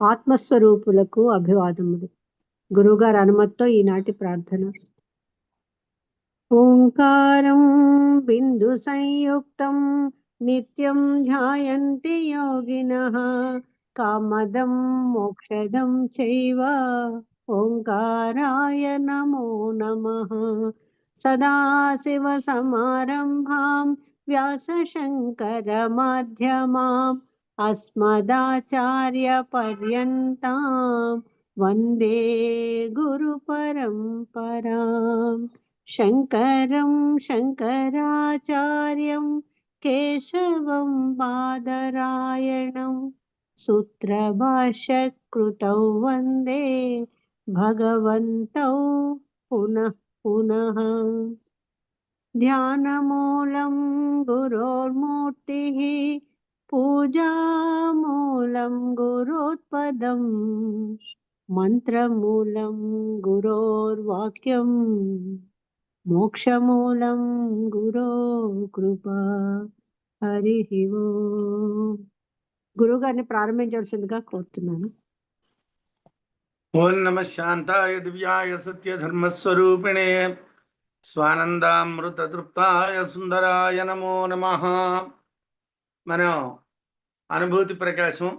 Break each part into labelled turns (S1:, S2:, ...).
S1: ఆత్మస్వరూపులకు అభివాదములు. గురువుగారి అనుమతితో ఈనాటి ప్రార్థన. ఓంకారం బిందు సంయుక్తం నిత్యం ధ్యాయంతి యోగినః కామదం మోక్షదం చైవ ఓంకారాయ నమో నమః. సదాశివ సమారంభాం వ్యాస శంకర మధ్యమాం అస్మదాచార్య పర్యంతాం వందే గురు పరంపరాం. శంకరం శంకరాచార్యం కేశవం బాదరాయణం సూత్రభాష్యకృతౌ వందే భగవంతౌ పునః పునః. ధ్యానమూలం గురోర్మూర్తిః పూజామూలం గురోత్పదం మంత్రమూలం గురోర్వాక్యం మోక్షమూలం గురో కృపా. హరి ఓం. గురుగారిని ప్రారంభించవలసిందిగా కోరుతున్నాను.
S2: ఓం నమ శాంతాయ దివ్యాయ సత్య ధర్మస్వరూపిణే స్వానందామృత తృప్తాయ సుందరాయ నమో నమః. మనం అనుభూతి ప్రకాశం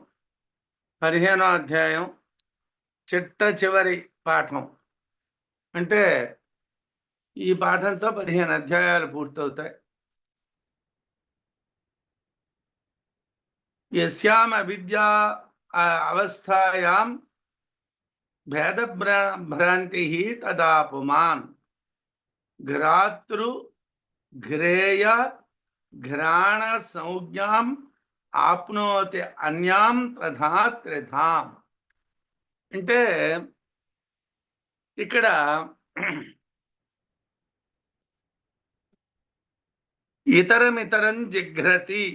S2: 15వ అధ్యాయం చిట్ట చివరి పాఠం. అంటే ఈ పాఠంతో 15 అధ్యాయాలు పూర్తవుతాయి. యస్యాం అవిద్యా అవస్థాయాం భేద భ్రాంతి తదా పుమాన్ ఘ్రాతృ ఘ్రేయ ఘ్రాణ సంజ్ఞాం ఆప్నోతి అన్యాం తథా త్రిధాం. అంటే ఇక్కడ ఇతరమితరం జిఘ్రతి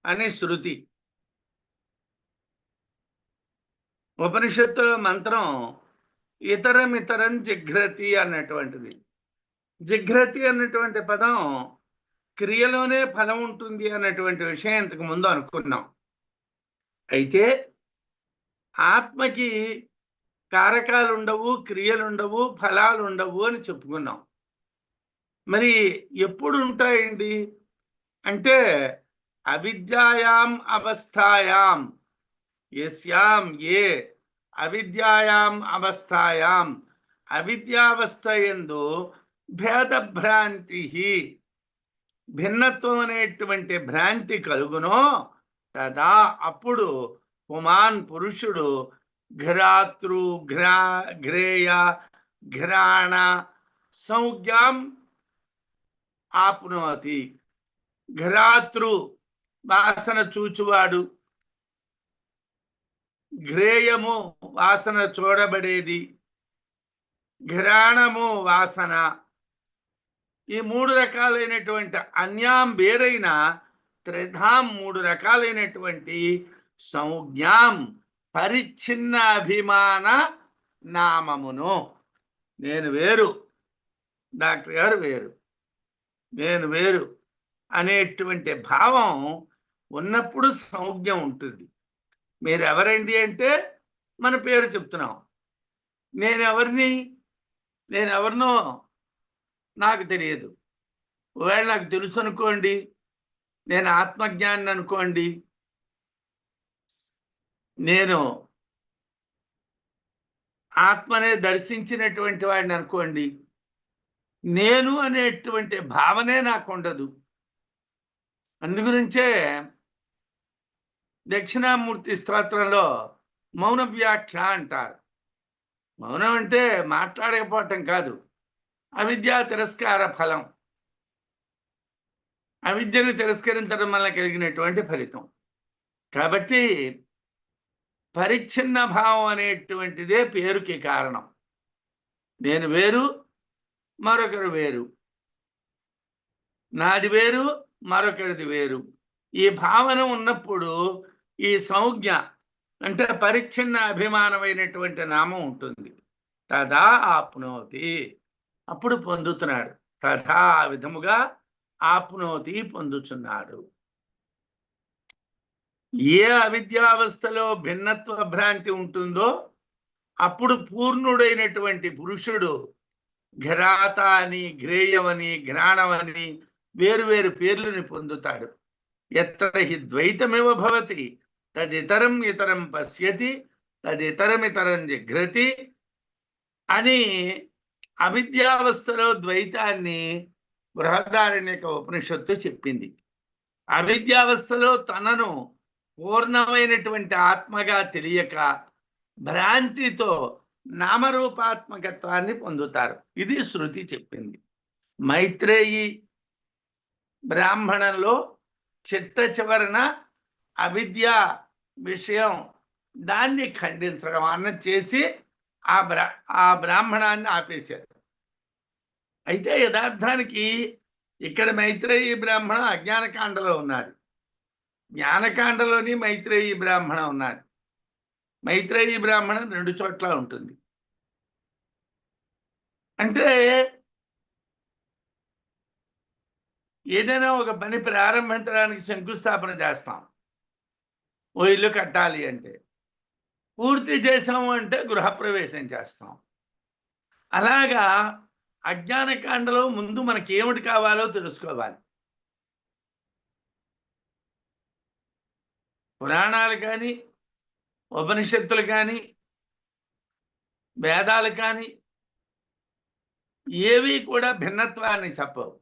S2: అని శృతి. ఉపనిషత్తుల మంత్రం ఇతరమితరం జిఘ్రతి అన్నటువంటిది. జిఘ్రతి అన్నటువంటి పదం క్రియలోనే ఫలం ఉంటుంది అన్నటువంటి విషయం ఇంతకు ముందు అనుకున్నాం. అయితే ఆత్మకి కారకాలు ఉండవు, క్రియలు ఉండవు, ఫలాలు ఉండవు అని చెప్పుకున్నాం. మరి ఎప్పుడు ఉంటాయండి అంటే అవిద్యాయాం అవస్థాయాం, యస్యాం ఏ అవిద్యాయాం అవస్థాయాం, అవిద్యావస్థ యందు భేదభ్రాంతి భిన్నత్వం అనేటువంటి భ్రాంతి కలుగునో తదా అప్పుడు పుమాన్ పురుషుడు ఘ్రాతృ ఘ్రేయ ఘ్రాణ సంజ్ఞాం ఆప్నోతి. ఘ్రాతృ వాసన చూచువాడు, ఘ్రేయము వాసన చూడబడేది, ఘ్రాణము వాసన. ఈ 3 రకాలైనటువంటి అన్యాం వేరైన త్రిధాం 3 రకాలైనటువంటి సంజ్ఞాం పరిచ్ఛిన్న అభిమాన నామమును. నేను వేరు, డాక్టర్ గారు వేరు, నేను వేరు అనేటువంటి భావం ఉన్నప్పుడు సంజ్ఞ ఉంటుంది. మీరు ఎవరండి అంటే మన పేరు చెప్తున్నాం. నేనెవరినో నాకు తెలియదు. ఒకవేళ నాకు తెలుసు అనుకోండి, నేను ఆత్మజ్ఞాని అనుకోండి, నేను ఆత్మనే దర్శించినటువంటి వాడిని అనుకోండి, నేను అనేటువంటి భావనే నాకు ఉండదు. అందుగురించే దక్షిణామూర్తి స్తోత్రంలో మౌన వ్యాఖ్య అంటారు. మౌనం అంటే మాట్లాడకపోవటం కాదు, అవిద్యా తిరస్కార ఫలం. అవిద్యను తిరస్కరించడం వల్ల కలిగినటువంటి ఫలితం. కాబట్టి పరిచ్ఛిన్న భావం అనేటువంటిదే పేరుకి కారణం. నేను వేరు, మరొకరు వేరు, నాది వేరు, మరొకరిది వేరు. ఈ భావన ఉన్నప్పుడు ఈ సంజ్ఞ అంటే పరిచ్ఛిన్న అభిమానమైనటువంటి నామం ఉంటుంది. తదా ఆప్నోతి, అప్పుడు పొందుతున్నాడు. తథా ఆ విధముగా ఆప్నోతి పొందుతున్నాడు. ఏ అవిద్యావస్థలో భిన్నత్వ భ్రాంతి ఉంటుందో అప్పుడు పూర్ణుడైనటువంటి పురుషుడు ఘరాత అని, ఘ్రేయమని, ఘ్రాణమని వేరు పేర్లని పొందుతాడు. ఎత్ర హి ద్వైతమివ భవతి తదితరం ఇతరం పశ్యతి తదితరమితరం జిఘ్రతి అని అవిద్యావస్థలో ద్వైతాన్ని బృహదారణ్యక ఉపనిషత్తు చెప్పింది. అవిద్యావస్థలో తనను పూర్ణమైనటువంటి ఆత్మగా తెలియక భ్రాంతితో నామరూపాత్మకత్వాన్ని పొందుతారు. ఇది శృతి చెప్పింది. మైత్రేయి బ్రాహ్మణంలో చిట్ట అవిద్య విషయం దాన్ని ఖండించడం అన్న చేసి ఆ బ్రాహ్మణాన్ని ఆపేశారు. అయితే యథార్థానికి ఇక్కడ మైత్రేయి బ్రాహ్మణ అజ్ఞానకాండలో ఉన్నారు, జ్ఞానకాండలోని మైత్రేయి బ్రాహ్మణ ఉన్నారు. మైత్రేయి బ్రాహ్మణం 2 చోట్ల ఉంటుంది. అంటే ఏదైనా ఒక పని ప్రారంభించడానికి శంకుస్థాపన చేస్తాం. ఓ ఇల్లు కట్టాలి అంటే పూర్తి చేసాము అంటే గృహప్రవేశం చేస్తాం. అలాగా అజ్ఞానకాండలో ముందు మనకి ఏమిటి కావాలో తెలుసుకోవాలి. పురాణాలు కానీ, ఉపనిషత్తులు కానీ, వేదాలు కానీ ఏవి కూడా భిన్నత్వాన్ని చెప్పవు,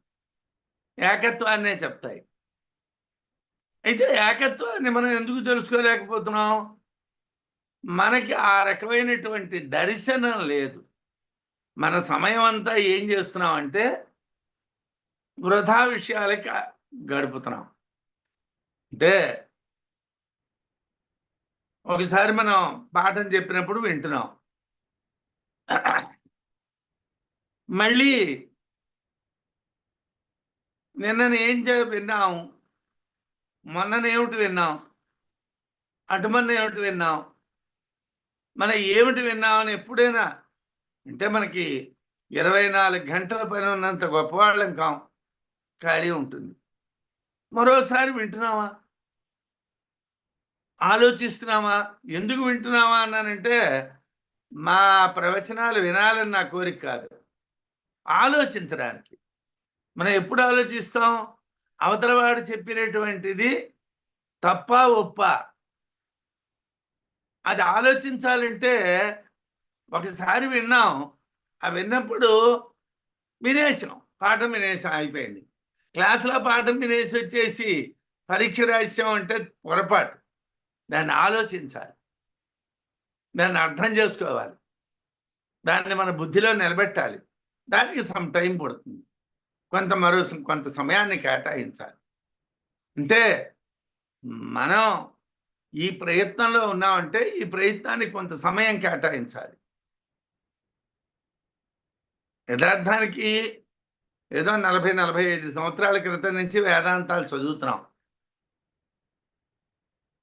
S2: ఏకత్వాన్నే చెప్తాయి. అయితే ఏకత్వాన్ని మనం ఎందుకు తెలుసుకోలేకపోతున్నాం? మనకి ఆ రకమైనటువంటి దర్శనం లేదు. మన సమయం అంతా ఏం చేస్తున్నాం అంటే వృధా విషయాలకి గడుపుతున్నాం. అంటే ఒకసారి మనం పాఠం చెప్పినప్పుడు వింటున్నాం, మళ్ళీ నిన్ననేం విన్నాం, మొన్ననేమిటి విన్నాం, అటుమన్న ఏమిటి విన్నాం, మనం ఏమిటి విన్నామని ఎప్పుడైనా అంటే మనకి 24 గంటల పని ఉన్నంత గొప్పవాళ్ళం కాం, ఖాళీ ఉంటుంది. మరోసారి వింటున్నామా, ఆలోచిస్తున్నామా? ఎందుకు వింటున్నామా అన్నానంటే మా ప్రవచనాలు వినాలని నా కోరిక కాదు, ఆలోచించడానికి. మనం ఎప్పుడు ఆలోచిస్తాం? అవతలవాడు చెప్పినటువంటిది తప్ప ఒప్ప అది ఆలోచించాలంటే ఒకసారి విన్నాం, ఆ విన్నప్పుడు వినేసాం, పాఠం వినేసాం, అయిపోయింది. క్లాసులో పాఠం వినేసి వచ్చేసి పరీక్ష రాసాం అంటే పొరపాటు. దాన్ని ఆలోచించాలి, దాన్ని అర్థం చేసుకోవాలి, దాన్ని మన బుద్ధిలో నిలబెట్టాలి. దానికి సమ్ టైం పడుతుంది, కొంత సమయాన్ని కేటాయించాలి. అంటే మనం ఈ ప్రయత్నంలో ఉన్నామంటే ఈ ప్రయత్నానికి కొంత సమయం కేటాయించాలి. యథార్థానికి ఏదో 40-45 సంవత్సరాల క్రితం నుంచి వేదాంతాలు చదువుతున్నాం.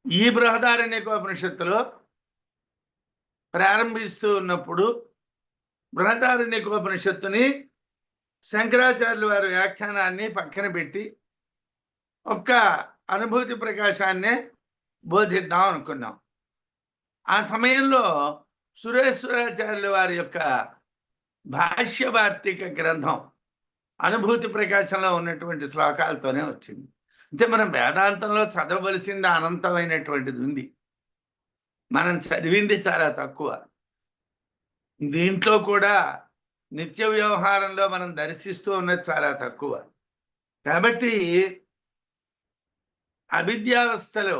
S2: ఈ బృహదారణ్యకోపనిషత్తులో ప్రారంభిస్తూ ఉన్నప్పుడు బృహదారణ్యకోపనిషత్తుని శంకరాచార్యుల వారి వ్యాఖ్యానాన్ని పక్కన పెట్టి ఒక్క అనుభూతి ప్రకాశాన్నే బోధిద్దాం అనుకున్నాం. ఆ సమయంలో సురేశ్వరాచార్యుల వారి యొక్క భాష్యవార్తిక గ్రంథం అనుభూతి ప్రకాశంలో ఉన్నటువంటి శ్లోకాలతోనే వచ్చింది. అంటే మనం వేదాంతంలో చదవవలసింది అనంతమైనటువంటిది ఉంది, మనం చదివింది చాలా తక్కువ. దీంట్లో కూడా నిత్య వ్యవహారంలో మనం దర్శిస్తూ ఉన్నది చాలా తక్కువ. కాబట్టి అవిద్యావస్థలో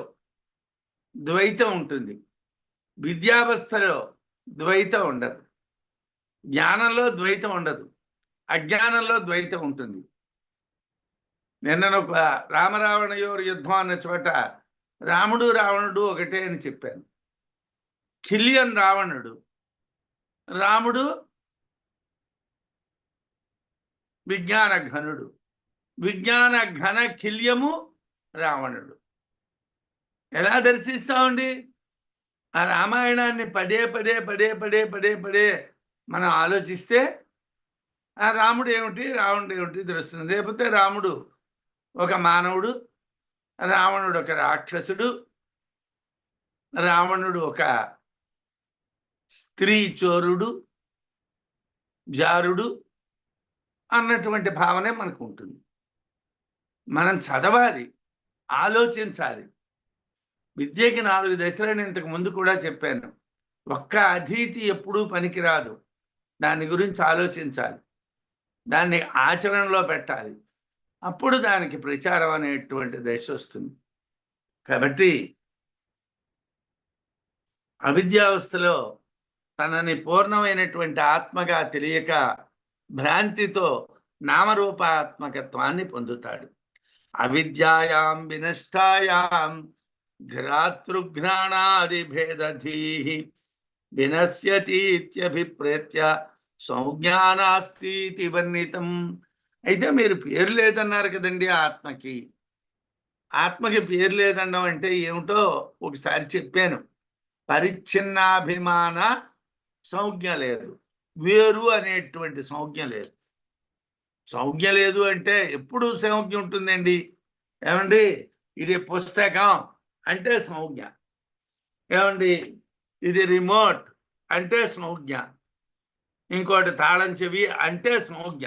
S2: ద్వైతం ఉంటుంది, విద్యావస్థలో ద్వైతం ఉండదు, జ్ఞానంలో ద్వైతం ఉండదు, అజ్ఞానంలో ద్వైతం ఉంటుంది. నిన్న ఒక రామరావణయోరు యుద్ధం అన్న చోట రాముడు రావణుడు ఒకటే అని చెప్పాను. కిలియన్ రావణుడు, రాముడు విజ్ఞాన ఘనుడు, విజ్ఞాన ఘన కిల్యము రావణుడు. ఎలా దర్శిస్తామండి? ఆ రామాయణాన్ని పదే పదే మనం ఆలోచిస్తే ఆ రాముడు ఏమిటి, రావణుడు ఏమిటి తెలుస్తుంది. లేకపోతే రాముడు ఒక మానవుడు, రావణుడు ఒక రాక్షసుడు, రావణుడు ఒక స్త్రీ చోరుడు, జారుడు అన్నటువంటి భావనే మనకు ఉంటుంది. మనం చదవాలి, ఆలోచించాలి. విద్యకి 4 దశలని ఇంతకు ముందు కూడా చెప్పాను. ఒక్క అధీతి ఎప్పుడూ పనికిరాదు. దాని గురించి ఆలోచించాలి, దాన్ని ఆచరణలో పెట్టాలి. అప్పుడు దానికి ప్రచారం అనేటువంటి దశ వస్తుంది. కాబట్టి అవిద్యావస్థలో తనని పూర్ణమైనటువంటి ఆత్మగా తెలియక భ్రాంతితో నామరూపాత్మకత్వాన్ని పొందుతాడు. అవిద్యాయాం వినష్టాయాం ఘ్రాతృఘ్రాణాది భేదధీ వినశ్యతీత్యభిప్రేత్య సంజ్ఞానాస్తి వర్ణితం. అయితే మీరు పేరు లేదన్నారు కదండి ఆత్మకి. ఆత్మకి పేరు లేదనడం అంటే ఏమిటో ఒకసారి చెప్పాను. పరిచ్ఛిన్నాభిమాన సంజ్ఞ లేదు, వేరు అనేటువంటి సంజ్ఞ లేదు. సంజ్ఞ లేదు అంటే ఎప్పుడు సంజ్ఞ ఉంటుందండి. ఏమండి, ఇది పుస్తకం అంటే సంజ్ఞ. ఏమండి, ఇది రిమోట్ అంటే సంజ్ఞ. ఇంకోటి తాళం చెవి అంటే సంజ్ఞ.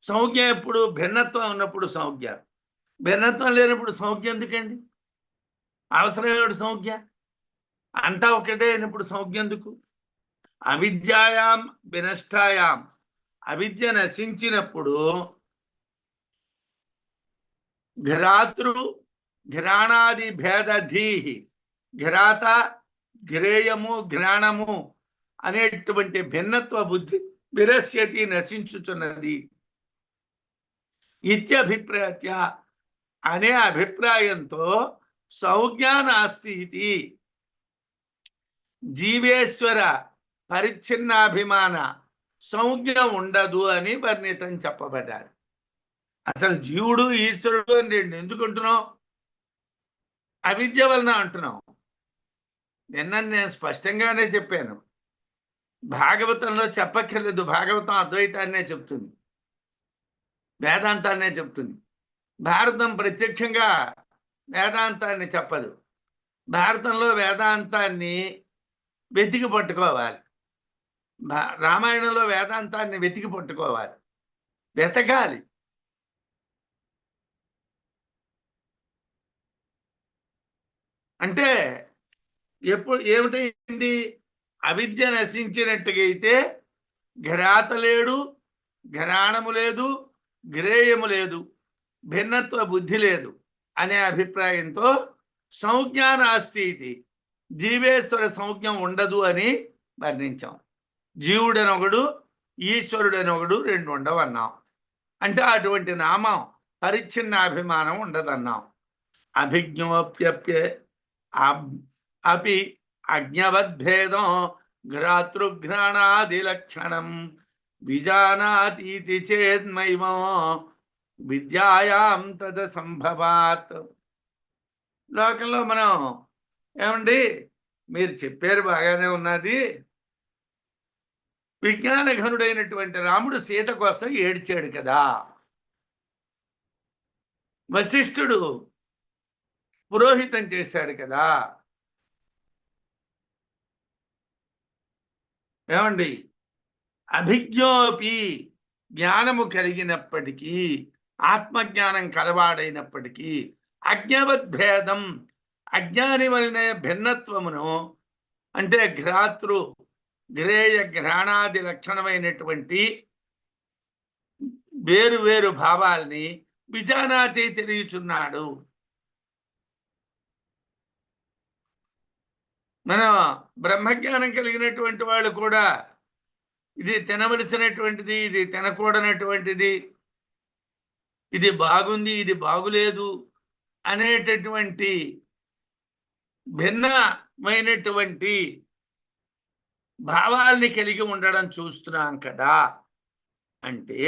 S2: సంజ్ఞ ఎప్పుడు భిన్నత్వం ఉన్నప్పుడు సంజ్ఞ. భిన్నత్వం లేనప్పుడు సంజ్ఞ ఎందుకండి? అవసరమేమిటి సంజ్ఞ? అంతా ఒకటే అయినప్పుడు సంజ్ఞ ఎందుకు? అవిద్యాయాం వినష్టాయాం, అవిద్య నశించినప్పుడు ఘ్రాతృ ఘ్రాణాది భేదధీ, ఘ్రాత ఘ్రేయము ఘ్రాణము అనేటువంటి భిన్నత్వ బుద్ధి విరస్యతి నశించుతున్నది. ఇత్యభిప్రాయ అనే అభిప్రాయంతో సంజ్ఞానాస్తి ఇది జీవేశ్వర పరిచ్ఛిన్నాభిమాన సంజ్ఞ ఉండదు అని వర్ణితం చెప్పబడ్డారు. అసలు జీవుడు ఈశ్వరుడు అని రెండు ఎందుకు అంటున్నాం? అవిద్య వలన అంటున్నాం. నిన్న నేను స్పష్టంగానే చెప్పాను. భాగవతంలో చెప్పక్కర్లేదు, భాగవతం అద్వైతాన్నే చెప్తుంది, వేదాంతాన్నే చెప్తుంది. భారతం ప్రత్యక్షంగా వేదాంతాన్ని చెప్పదు. భారతంలో వేదాంతాన్ని వెతికి పట్టుకోవాలి, రామాయణంలో వేదాంతాన్ని వెతికి పట్టుకోవాలి, వెతకాలి. అంటే ఎప్పుడు ఏమిటైంది? అవిద్య నశించినట్టుగా అయితే ఘ్రాత లేడు, ఘ్రాణము లేదు, గ్రేయము లేదు, భిన్నత్వ బుద్ధి లేదు అనే అభిప్రాయంతో సంజ్ఞానాస్తి ఇది జీవేశ్వర సంజ్ఞ ఉండదు అని వర్ణించాం. జీవుడనొకడు, ఈశ్వరుడనొకడు రెండు ఉండవన్నాం. అంటే అటువంటి నామం పరిచ్ఛిన్న అభిమానం ఉండదన్నాం. అభిజ్ఞోప్యప్య అపి అజ్ఞవద్భేదం ఘ్రాతృఘ్రాణాది లక్షణం విజానాతీతి చేద్మైమో విద్యాయాం తద సంభవాత్. లోకంలో మనం ఏమండి, మీరు చెప్పారు బాగానే ఉన్నది. విజ్ఞాన ఘనుడైనటువంటి రాముడు సీత కోసం ఏడ్చాడు కదా. వశిష్ఠుడు పురోహితం చేశాడు కదా. ఏమండి, అభిజ్ఞోపి జ్ఞానము కలిగినప్పటికీ, ఆత్మజ్ఞానం కలవాడైనప్పటికీ అజ్ఞవద్భేదం అజ్ఞాని వలనే భిన్నత్వమును, అంటే ఘ్రాతృ గ్రేయ ఘ్రాణాది లక్షణమైనటువంటి వేరు వేరు భావాల్ని విజానాతి తెలియచున్నాడు. మన బ్రహ్మజ్ఞానం కలిగినటువంటి వాళ్ళు కూడా ఇది తినవలసినటువంటిది, ఇది తినకూడనటువంటిది, ఇది బాగుంది, ఇది బాగులేదు అనేటటువంటి భిన్నమైనటువంటి భావాల్ని కలిగి ఉండడం చూస్తున్నాం కదా. అంటే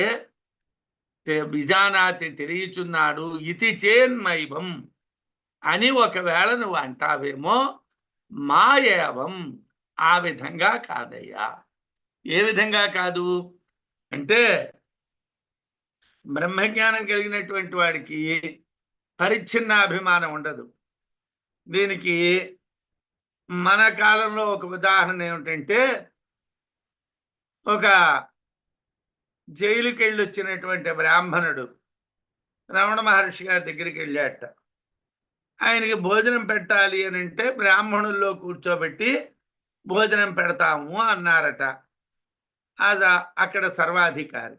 S2: విజానాతి తెలియచున్నాడు ఇతి చేన్మైవం అని ఒకవేళ నువ్వు అంటావేమో, మాయేవం ఆ విధంగా కాదయ్యా. ఏ విధంగా కాదు అంటే, బ్రహ్మజ్ఞానం కలిగినటువంటి వాడికి పరిచ్ఛిన్న అభిమానం ఉండదు. దీనికి మన కాలంలో ఒక ఉదాహరణ ఏమిటంటే, ఒక జైలుకి వెళ్ళి వచ్చినటువంటి బ్రాహ్మణుడు రమణ మహర్షి గారి దగ్గరికి వెళ్ళాట. ఆయనకి భోజనం పెట్టాలి అని అంటే బ్రాహ్మణుల్లో కూర్చోబెట్టి భోజనం పెడతాము అన్నారట. అక్కడ సర్వాధికారి.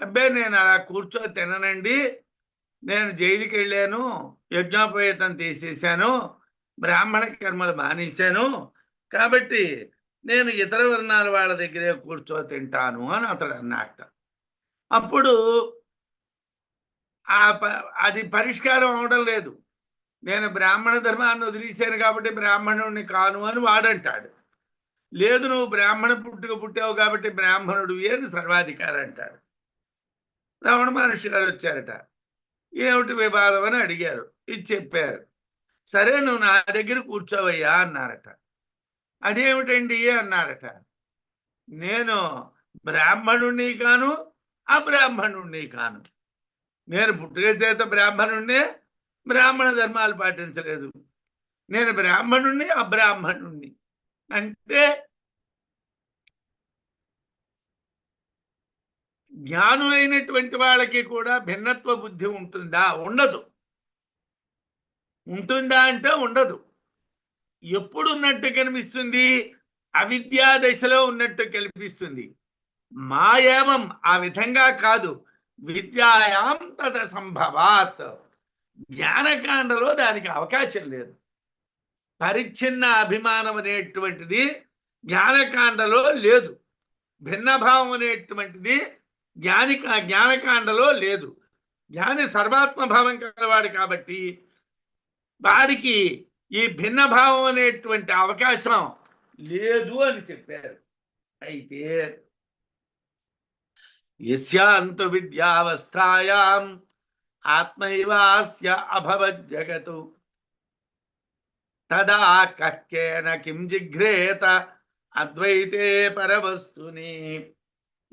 S2: అబ్బే నేను అలా కూర్చో తిననండి, నేను జైలుకి వెళ్ళాను, యజ్ఞోపేతం తీసేశాను, బ్రాహ్మణ కర్మలు మానేశాను, కాబట్టి నేను ఇతర వర్ణాల వాళ్ళ దగ్గరే కూర్చో తింటాను అని అతడు అన్నట్ట. అప్పుడు అది పరిష్కారం అవడం లేదు. నేను బ్రాహ్మణ ధర్మాన్ని వదిలేశాను కాబట్టి బ్రాహ్మణుడిని కాను అని వాడంటాడు. లేదు, నువ్వు బ్రాహ్మణ పుట్టుక పుట్టావు కాబట్టి బ్రాహ్మణుడివి అని సర్వాధికారి అంటాడు. రమణ మహర్షి గారు వచ్చారట. ఏమిటి వివాదం అని అడిగారు. ఇది చెప్పారు. సరే, నువ్వు నా దగ్గర కూర్చోవయ్యా అన్నారట. అదేమిటండి అన్నారట. నేను బ్రాహ్మణుణ్ణి కాను, అబ్రాహ్మణుణ్ణి కాను. నేను పుట్టుక చేత బ్రాహ్మణుణ్ణే, బ్రాహ్మణ ధర్మాలు పాటించలేదు. నేను బ్రాహ్మణుణ్ణి, అబ్రాహ్మణుణ్ణి. అంటే జ్ఞానులైనటువంటి వాళ్ళకి కూడా భిన్నత్వ బుద్ధి ఉంటుందా? ఉండదు. ఉంటుందా అంటే ఉండదు. ఎప్పుడు ఉన్నట్టు కనిపిస్తుంది? అవిద్యా దశలో ఉన్నట్టు కనిపిస్తుంది. మాయేవం ఆ విధంగా కాదు. విద్యాయాం తద సంభవాత్. జ్ఞానకాండలో దానికి అవకాశం లేదు. పరిచ్ఛిన్న అభిమానం అనేటువంటిది జ్ఞానకాండలో లేదు. భిన్నభావం అనేటువంటిది జ్ఞానకాండలో లేదు. జ్ఞాని సర్వాత్మభావం కలవాడు కాబట్టి వాడికి ఈ భిన్నభావం అనేటువంటి అవకాశం లేదు అని చెప్పారు. అయితే యస్యాంతు విద్యావస్థాయాం ఆత్మైవాస్య అభవజ్జగతు తదా కక్కేన కిం జిఘ్రేత అద్వైతే పరవస్తుని.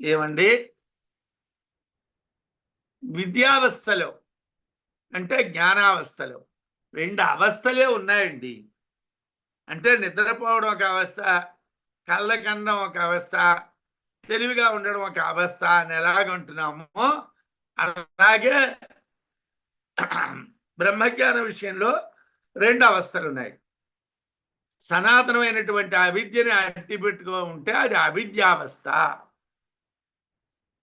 S2: ఏమండి, విద్యావస్థలో అంటే జ్ఞానావస్థలో రెండు అవస్థలే ఉన్నాయండి. అంటే నిద్రపోవడం ఒక అవస్థ, కళ్ళకన్నం ఒక అవస్థ, తెలివిగా ఉండడం ఒక అవస్థ అని ఎలాగంటున్నామో అలాగే బ్రహ్మజ్ఞాన విషయంలో రెండు అవస్థలు ఉన్నాయి. సనాతనమైనటువంటి అవిద్యని అట్టిపెట్టుకో ఉంటే అది అవిద్యావస్థ.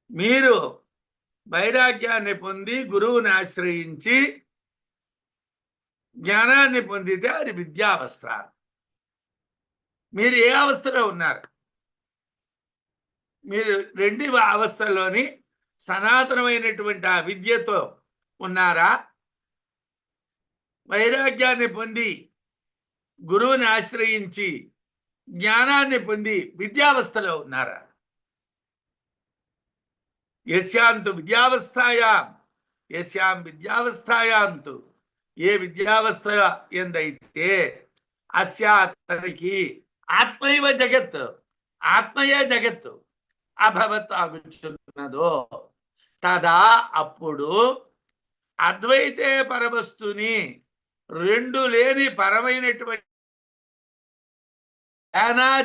S2: మీరు వైరాగ్యాన్ని పొంది గురువుని ఆశ్రయించి జ్ఞానాన్ని పొందితే అది విద్యావస్థ. మీరు ఏ అవస్థలో ఉన్నారు? మీరు రెండు అవస్థల్లోని సనాతనమైనటువంటి ఆ విద్యతో ఉన్నారా? వైరాగ్యాన్ని పొంది గురువుని ఆశ్రయించి జ్ఞానాన్ని పొంది విద్యావస్థలో ఉన్నారా? యస్యాంతు విద్యావస్థాయాం, యస్యాం విద్యావస్థాయాంతు, ఏ విద్యావస్థ ఎందైతే అస్యాతనికి ఆత్మైవ జగత్, ఆత్మయే జగత్తు అభవత్ ఆగుచున్నదో తదా అప్పుడు అద్వైతే పరవస్తుని, రెండు లేని పరమైనటువంటి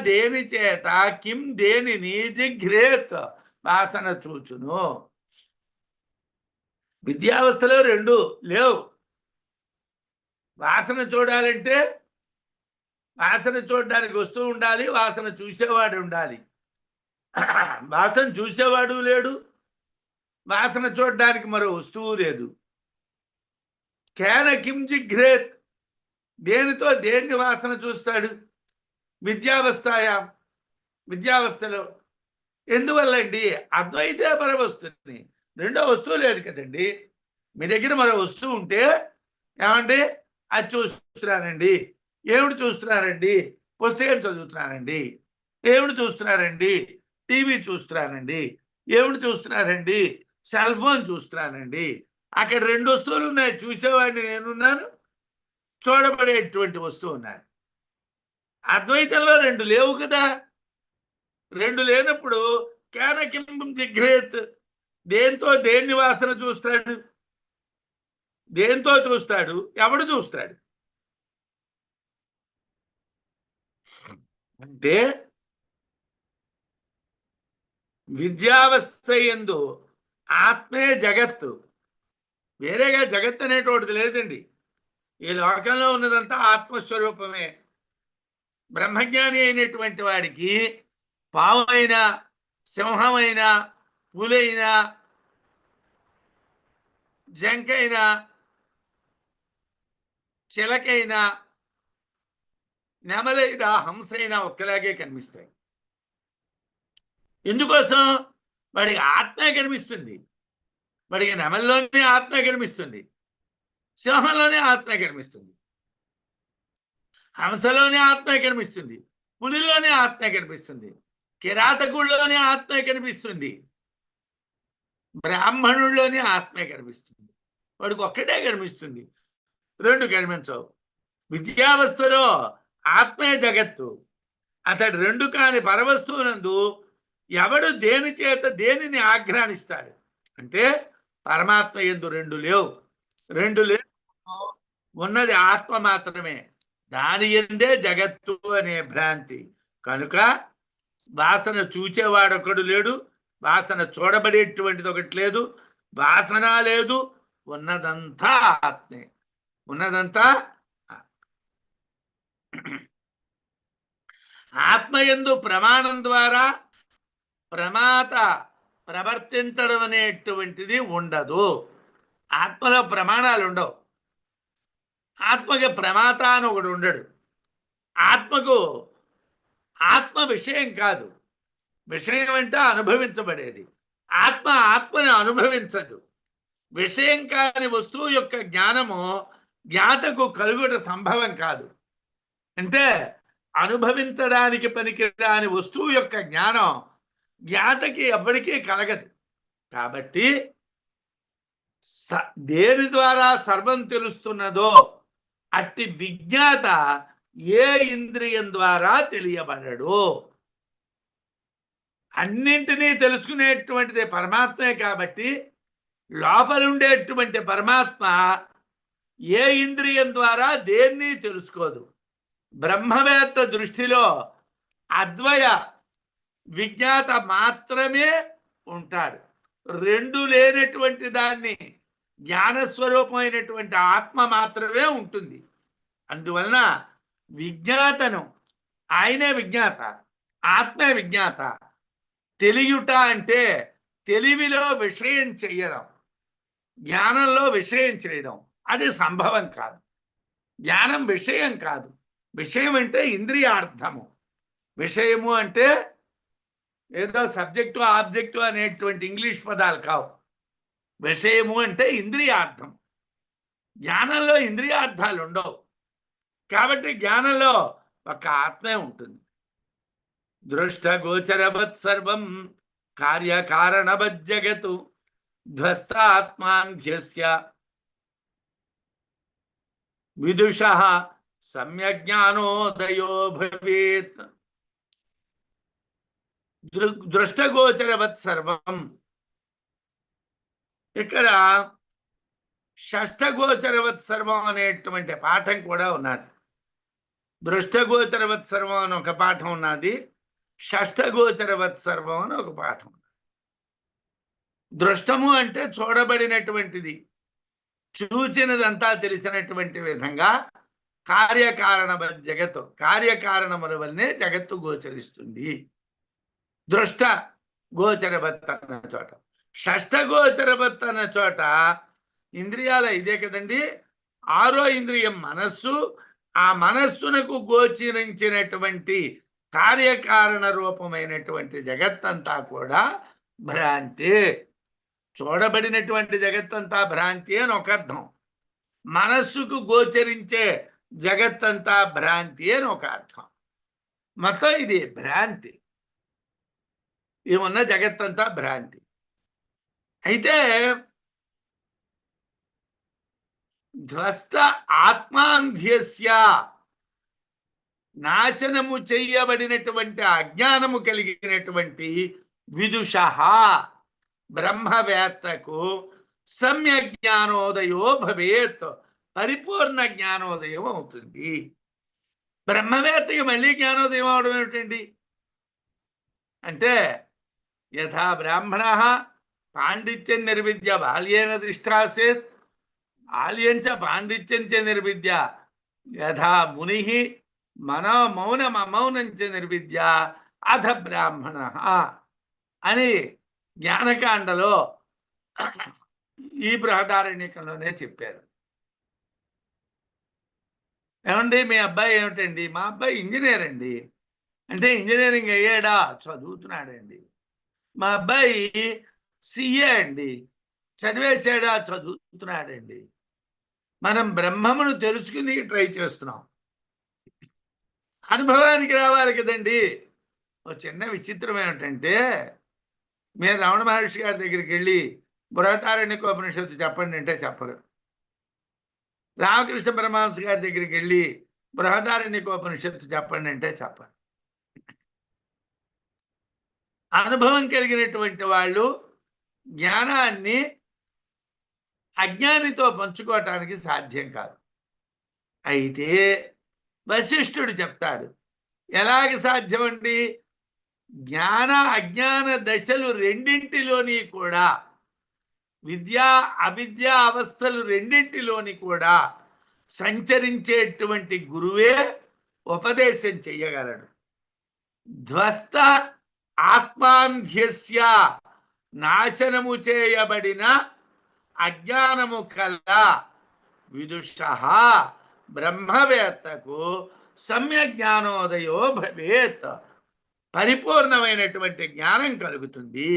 S2: దేని చేత కిం దేనిని జిఘ్రేత్ వాసన చూచును. విద్యావస్థలో రెండు లేవు. వాసన చూడాలంటే వాసన చూడడానికి వస్తూ ఉండాలి, వాసన చూసేవాడు ఉండాలి. వాసన చూసేవాడు లేడు, వాసన చూడడానికి మరో వస్తువు లేదు. కేన కిం జిఘ్రేత్, దేనితో దేన్ని వాసన చూస్తాడు? విద్యావస్థలో. ఎందువల్ల అండి? అద్వైతే పరవస్తుని, రెండో వస్తువు లేదు కదండి. మీ దగ్గర మరో వస్తువు ఉంటే ఏమండి, అది చూస్తున్నానండి. ఏమిటి చూస్తున్నారండి? పుస్తకం చదువుతున్నానండి. ఏమిటి చూస్తున్నారండి? టీవీ చూస్తున్నానండి. ఏమిటి చూస్తున్నారండి? సెల్ ఫోన్ చూస్తున్నానండి. అక్కడ రెండు వస్తువులు ఉన్నాయి. చూసేవాడిని నేనున్నాను, చూడబడేటువంటి వస్తువు ఉన్నాను. అద్వైతంలో రెండు లేవు కదా. రెండు లేనప్పుడు కేన కిం జిఘ్రేత్, దేంతో దేన్ని వాసన చూస్తాడు? దేంతో చూస్తాడు? ఎవడు చూస్తాడు? అంటే విద్యావస్థ యందు ఆత్మే జగత్తు, వేరేగా జగత్ అనేటువంటిది లేదండి. ఈ లోకంలో ఉన్నదంతా ఆత్మస్వరూపమే. బ్రహ్మజ్ఞాని అయినటువంటి వాడికి పావైనా, సింహమైనా, పులైనా, జంకైనా, చిలకైనా, నెమలైనా, హంసైనా ఒక్కలాగే కనిపిస్తాయి. ఎందుకోసం? వాడికి ఆత్మే కనిపిస్తుంది. వాడికి నెమల్లోనే ఆత్మే కనిపిస్తుంది, సింహంలోనే ఆత్మే కనిపిస్తుంది, హంసలోనే ఆత్మే కనిపిస్తుంది, పులిలోనే ఆత్మే కనిపిస్తుంది, కిరాతకుల్లోనే ఆత్మే కనిపిస్తుంది, బ్రాహ్మణుల్లోనే ఆత్మే కనిపిస్తుంది. వాడికి ఒక్కటే కనిపిస్తుంది, రెండు కనిపించవు. విద్యావస్థలో ఆత్మే జగత్తు. అతడు రెండు కాని పరవస్తువునందు ఎవడు దేని చేత దేనిని ఆఘ్రానిస్తాడు అంటే పరమాత్మ యందు రెండు లేవు. రెండు లేవు, ఉన్నది ఆత్మ మాత్రమే. దాని యందే జగత్తు అనే భ్రాంతి. కనుక వాసన చూచేవాడొకడు లేడు, వాసన చూడబడేటువంటిది ఒకటి లేదు, వాసన లేదు, ఉన్నదంతా ఆత్మే. ఉన్నదంతా ఆత్మయందు ప్రమాణం ద్వారా ప్రమాత ప్రవర్తించడం అనేటువంటిది ఉండదు. ఆత్మలో ప్రమాణాలు ఉండవు. ఆత్మకి ప్రమాత అని ఒకడు ఉండడు. ఆత్మకు ఆత్మ విషయం కాదు. విషయం అంటే అనుభవించబడేది. ఆత్మ ఆత్మని అనుభవించదు. విషయం కాని వస్తువు యొక్క జ్ఞానము జ్ఞాతకు కలుగుట సంభవం కాదు. అంటే అనుభవించడానికి పనికిరాని వస్తువు యొక్క జ్ఞానం జ్ఞాతకి ఎవ్వరికీ కలగదు. కాబట్టి దేని ద్వారా సర్వం తెలుస్తున్నదో అట్టి విజ్ఞాత ఏ ఇంద్రియం ద్వారా తెలియబడడు. అన్నింటినీ తెలుసుకునేటువంటిది పరమాత్మే. కాబట్టి లోపలుండేటువంటి పరమాత్మ ఏ ఇంద్రియం ద్వారా దేన్ని తెలుసుకోదు. బ్రహ్మవేత్త దృష్టిలో అద్వయ విజ్ఞాత మాత్రమే ఉంటాడు. రెండు లేనటువంటి దాన్ని జ్ఞానస్వరూపమైనటువంటి ఆత్మ మాత్రమే ఉంటుంది. అందువలన విజ్ఞాతను ఆయనే విజ్ఞాత, ఆత్మే విజ్ఞాత. తెలియుట అంటే తెలివిలో విషయం చేయడం, జ్ఞానంలో విషయం చేయడం. అది సంభవం కాదు. జ్ఞానం విషయం కాదు. విషయం అంటే ఇంద్రియార్థము. విషయము అంటే ఏదో సబ్జెక్టు ఆబ్జెక్టు అనేటువంటి ఇంగ్లీష్ పదాలు కావు. విషయము అంటే ఇంద్రియార్థం. జ్ఞానంలో ఇంద్రియార్థాలు ఉండవు. కాబట్టి జ్ఞానంలో ఒక ఆత్మే ఉంటుంది. దృష్ట గోచరవత్ సర్వం కార్యకారణవత్ జగతు ధ్వస్తాత్మాంధ్యస్య విదుషః సమ్యజ్ఞానోదయో భవేత్. దృష్టగోచరవత్ సర్వం. ఇక్కడ షష్ఠగోచరవత్ సర్వం అనేటువంటి పాఠం కూడా ఉన్నది. దృష్టగోచరవత్ సర్వం అని ఒక పాఠం ఉన్నది, షష్ఠగోచరవత్ సర్వం అని ఒక పాఠం. దృష్టము అంటే చూడబడినటువంటిది, చూచినదంతా తెలిసినటువంటి విధంగా కార్యకారణ జగత్తు, కార్యకారణముల వల్లనే జగత్తు గోచరిస్తుంది. దృష్ట గోచరవత్ అన్న చోట, షష్ఠగోచరవత్ అన్న చోట ఇంద్రియాల ఇదే కదండి. ఆరో ఇంద్రియం మనస్సు. ఆ మనస్సునకు గోచరించినటువంటి కార్యకారణ రూపమైనటువంటి జగత్తంతా కూడా భ్రాంతి. చూడబడినటువంటి జగత్తంతా భ్రాంతి అని ఒక అర్థం, మనస్సుకు గోచరించే జగత్తంతా భ్రాంతి అని ఒక అర్థం. మొత్తం ఇది భ్రాంతి. ఏమన్నా జగత్తంతా భ్రాంతి. అయితే ధ్వస్త ఆత్మాంధ్యస్య, నాశనము చెయ్యబడినటువంటి అజ్ఞానము కలిగినటువంటి విదుషః బ్రహ్మవేత్తకు సమ్యక్ జ్ఞానోదయో భవేత్, పరిపూర్ణ జ్ఞానోదయం అవుతుంది. బ్రహ్మవేత్తకి మళ్ళీ జ్ఞానోదయం అవడం ఏమిటండి అంటే యథా బ్రాహ్మణ పాండిత్యం నిర్విద్య బాల్యేన దృష్టాసేత్ బాల్యం చ పాండిత్యం చ నిర్విద్య యథా ముని మౌనం చ నిర్విద్య అథ బ్రాహ్మణ అని జ్ఞానకాండలో ఈ బృహదారణ్యకంలోనే చెప్పారు. ఏమండి మీ అబ్బాయి ఏమిటండి? మా అబ్బాయి ఇంజనీర్ అండి. అంటే ఇంజనీరింగ్ అయ్యాడా? చదువుతున్నాడండి. మా అబ్బాయి సిఏ అండి. చదివేశాడా? చదువుతున్నాడండి. మనం బ్రహ్మమును తెలుసుకుని ట్రై చేస్తున్నాం. అనుభవానికి రావాలి కదండి. ఓ చిన్న విచిత్రం ఏమిటంటే మీరు రమణ మహర్షి గారి దగ్గరికి వెళ్ళి బృహదారణ్యకోపనిషత్తు చెప్పండి అంటే చెప్పరు. రామకృష్ణ పరమహంస గారి దగ్గరికి వెళ్ళి బృహదారణ్యకోపనిషత్తు చెప్పండి అంటే చెప్పరు. అనుభవం కలిగినటువంటి వాళ్ళు జ్ఞానాన్ని అజ్ఞానితో పంచుకోవటానికి సాధ్యం కాదు. అయితే వశిష్ఠుడు చెప్తాడు ఎలాగ సాధ్యమండి? జ్ఞాన అజ్ఞాన దశలు రెండింటిలోని కూడా విద్యా అవిద్యా అవస్థలు రెండింటిలోని కూడా సంచరించేటువంటి గురువే ఉపదేశం చెయ్యగలడు. ధ్వస్త ఆత్మాంధ్యస్య నాశనము చేయబడిన అజ్ఞానము కల విదుషః బ్రహ్మవేత్తకు సమ్యక్ జ్ఞానోదయో భవేత్. పరిపూర్ణమైనటువంటి జ్ఞానం కలుగుతుంది.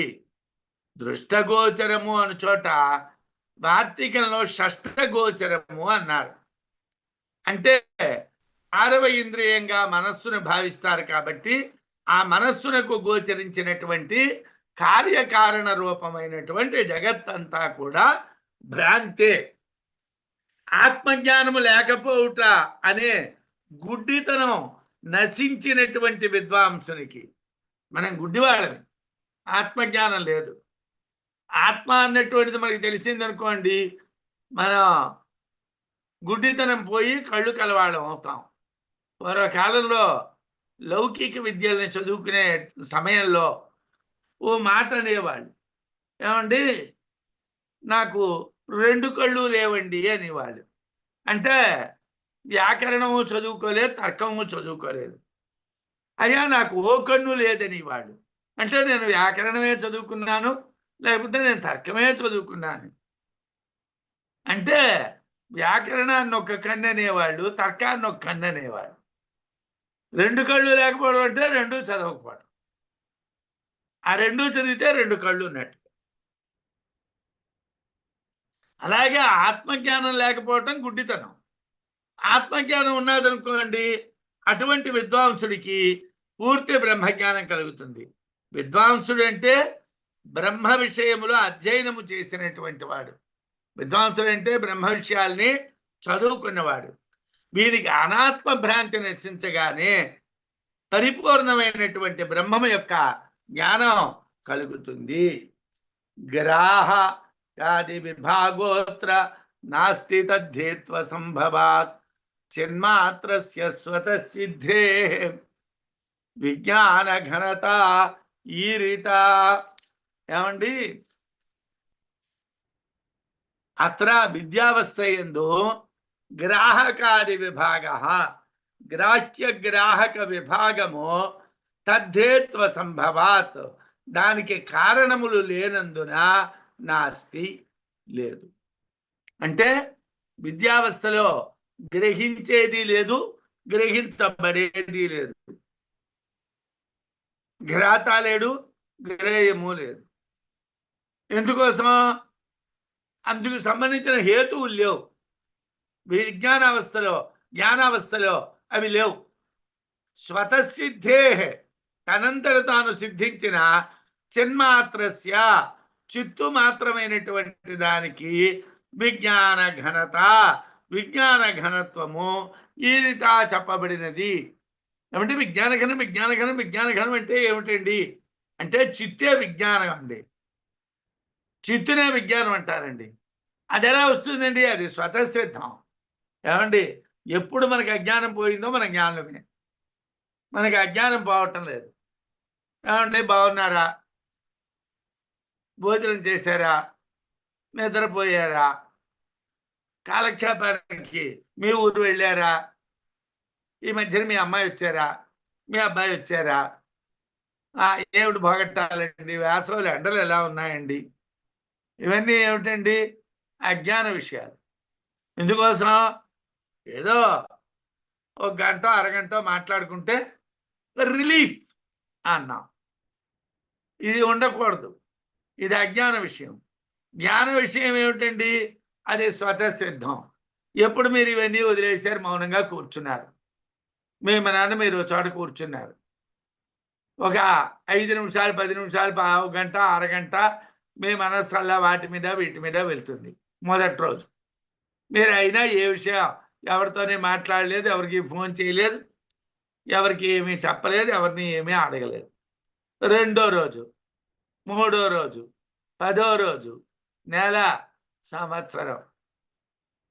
S2: దృష్టగోచరము అను చోట వార్తికంలో షష్ఠగోచరము అన్నారు. అంటే 6వ ఇంద్రియంగా మనస్సును భావిస్తారు కాబట్టి ఆ మనస్సునకు గోచరించినటువంటి కార్యకారణ రూపమైనటువంటి జగత్తంతా కూడా భ్రాంతే. ఆత్మజ్ఞానము లేకపోవుట అనే గుడ్డితనం నశించినటువంటి విద్వాంసునికి, మనం గుడ్డివాళ్ళని, ఆత్మజ్ఞానం లేదు. ఆత్మ అన్నటువంటిది మనకి తెలిసిందనుకోండి, మనం గుడ్డితనం పోయి కళ్ళు కలవాళ్ళం అవుతాం. పూర్వకాలంలో లౌకిక విద్యల్ని చదువుకునే సమయంలో ఓ మాట అనేవాళ్ళు, ఏమండి నాకు 2 కళ్ళు లేవండి అనేవాళ్ళు. అంటే వ్యాకరణము చదువుకోలేదు, తర్కము చదువుకోలేదు. అయ్యా నాకు ఓ కన్ను లేదనేవాళ్ళు. అంటే నేను వ్యాకరణమే చదువుకున్నాను, లేకపోతే నేను తర్కమే చదువుకున్నాను. అంటే వ్యాకరణాన్ని ఒక కన్ను అనేవాళ్ళు, తర్కాన్ని ఒక కన్ను అనేవాళ్ళు. 2 కళ్ళు లేకపోవడం అంటే 2 చదవకపోవడం. ఆ 2 చదివితే 2 కళ్ళు ఉన్నట్టు. అలాగే ఆత్మజ్ఞానం లేకపోవటం గుడ్డితనం. ఆత్మజ్ఞానం ఉన్నదనుకోండి, అటువంటి విద్వాంసుడికి పూర్తి బ్రహ్మజ్ఞానం కలుగుతుంది. విద్వాంసుడు అంటే బ్రహ్మ విషయములో అధ్యయనము చేసినటువంటి వాడు. విద్వాంసుడు అంటే బ్రహ్మ విషయాల్ని చదువుకున్నవాడు. వీరికి అనాత్మ భ్రాంతి నశించగానే పరిపూర్ణమైనటువంటి బ్రహ్మము యొక్క జ్ఞానం కలుగుతుంది. గ్రాహాది విభాగోత్ర నాస్తి తద్ధేత్వ సంభవాత్ చిన్మాత్రస్య స్వతః సిద్ధే విజ్ఞాన ఘనత ఈరిత. ఏమండి అత్ర విద్యావస్థయందు గ్రాహకాది విభాగ గ్రాహ్య గ్రాహక విభాగము తద్ధేత్వ సంభవాత్ దానికి కారణములు లేనందున నాస్తి లేదు. అంటే విద్యావస్థలో గ్రహించేది లేదు, గ్రహించబడేది లేదు. గ్రాత లేడు, గ్రేయము లేదు. ఎందుకోసం? అందుకు సంబంధించిన హేతువులు లేవు. విజ్ఞానావస్థలో జ్ఞానావస్థలో అవి లేవు. స్వతసిద్ధే తనంతట తాను సిద్ధించిన చిన్మాత్రస్య చిత్తు మాత్రమైనటువంటి దానికి విజ్ఞాన ఘనత విజ్ఞాన ఘనత్వము ఈ రీతా చెప్పబడినది. ఏమంటే విజ్ఞానఘనం విజ్ఞానఘనం విజ్ఞానఘనం అంటే ఏమిటండి అంటే చిత్తే విజ్ఞానం అండి. చిత్తునే విజ్ఞానం అంటారండి. అది ఎలా వస్తుందండి? అది స్వతసిద్ధం. ఏమండి ఎప్పుడు మనకి అజ్ఞానం పోయిందో మన జ్ఞానమే. మనకి అజ్ఞానం పోవటం లేదు. ఏమండి బాగున్నారా? భోజనం చేశారా? నిద్రపోయారా? కాలక్షేపానికి మీ ఊరు వెళ్ళారా? ఈ మధ్యన మీ అమ్మాయి వచ్చారా? మీ అబ్బాయి వచ్చారా? ఏమిటి బాగట్టాలండి? వేసవిలో ఎండలు ఎలా ఉన్నాయండి? ఇవన్నీ ఏమిటండి? అజ్ఞాన విషయాలు. ఎందుకోసం? ఏదో ఒక గంటో అరగంటో మాట్లాడుకుంటే రిలీఫ్ అన్నాం. ఇది ఉండకూడదు. ఇది అజ్ఞాన విషయం. జ్ఞాన విషయం ఏమిటండి? అది స్వతసిద్ధం. ఎప్పుడు మీరు ఇవన్నీ వదిలేశారు, మౌనంగా కూర్చున్నారు. మీ నాన్న మీరు చోట కూర్చున్నారు. ఒక 5 నిమిషాలు, 10 నిమిషాలు, పావు గంట, అరగంట మీ మనస్సల్లా వాటి మీద, వీటి మీద వెళ్తుంది మొదటి రోజు. మీరు అయినా ఏ విషయం ఎవరితోనే మాట్లాడలేదు, ఎవరికి ఫోన్ చేయలేదు, ఎవరికి ఏమీ చెప్పలేదు, ఎవరిని ఏమీ అడగలేదు. రెండో రోజు, మూడో రోజు, 10వ రోజు, నెల, సంవత్సరం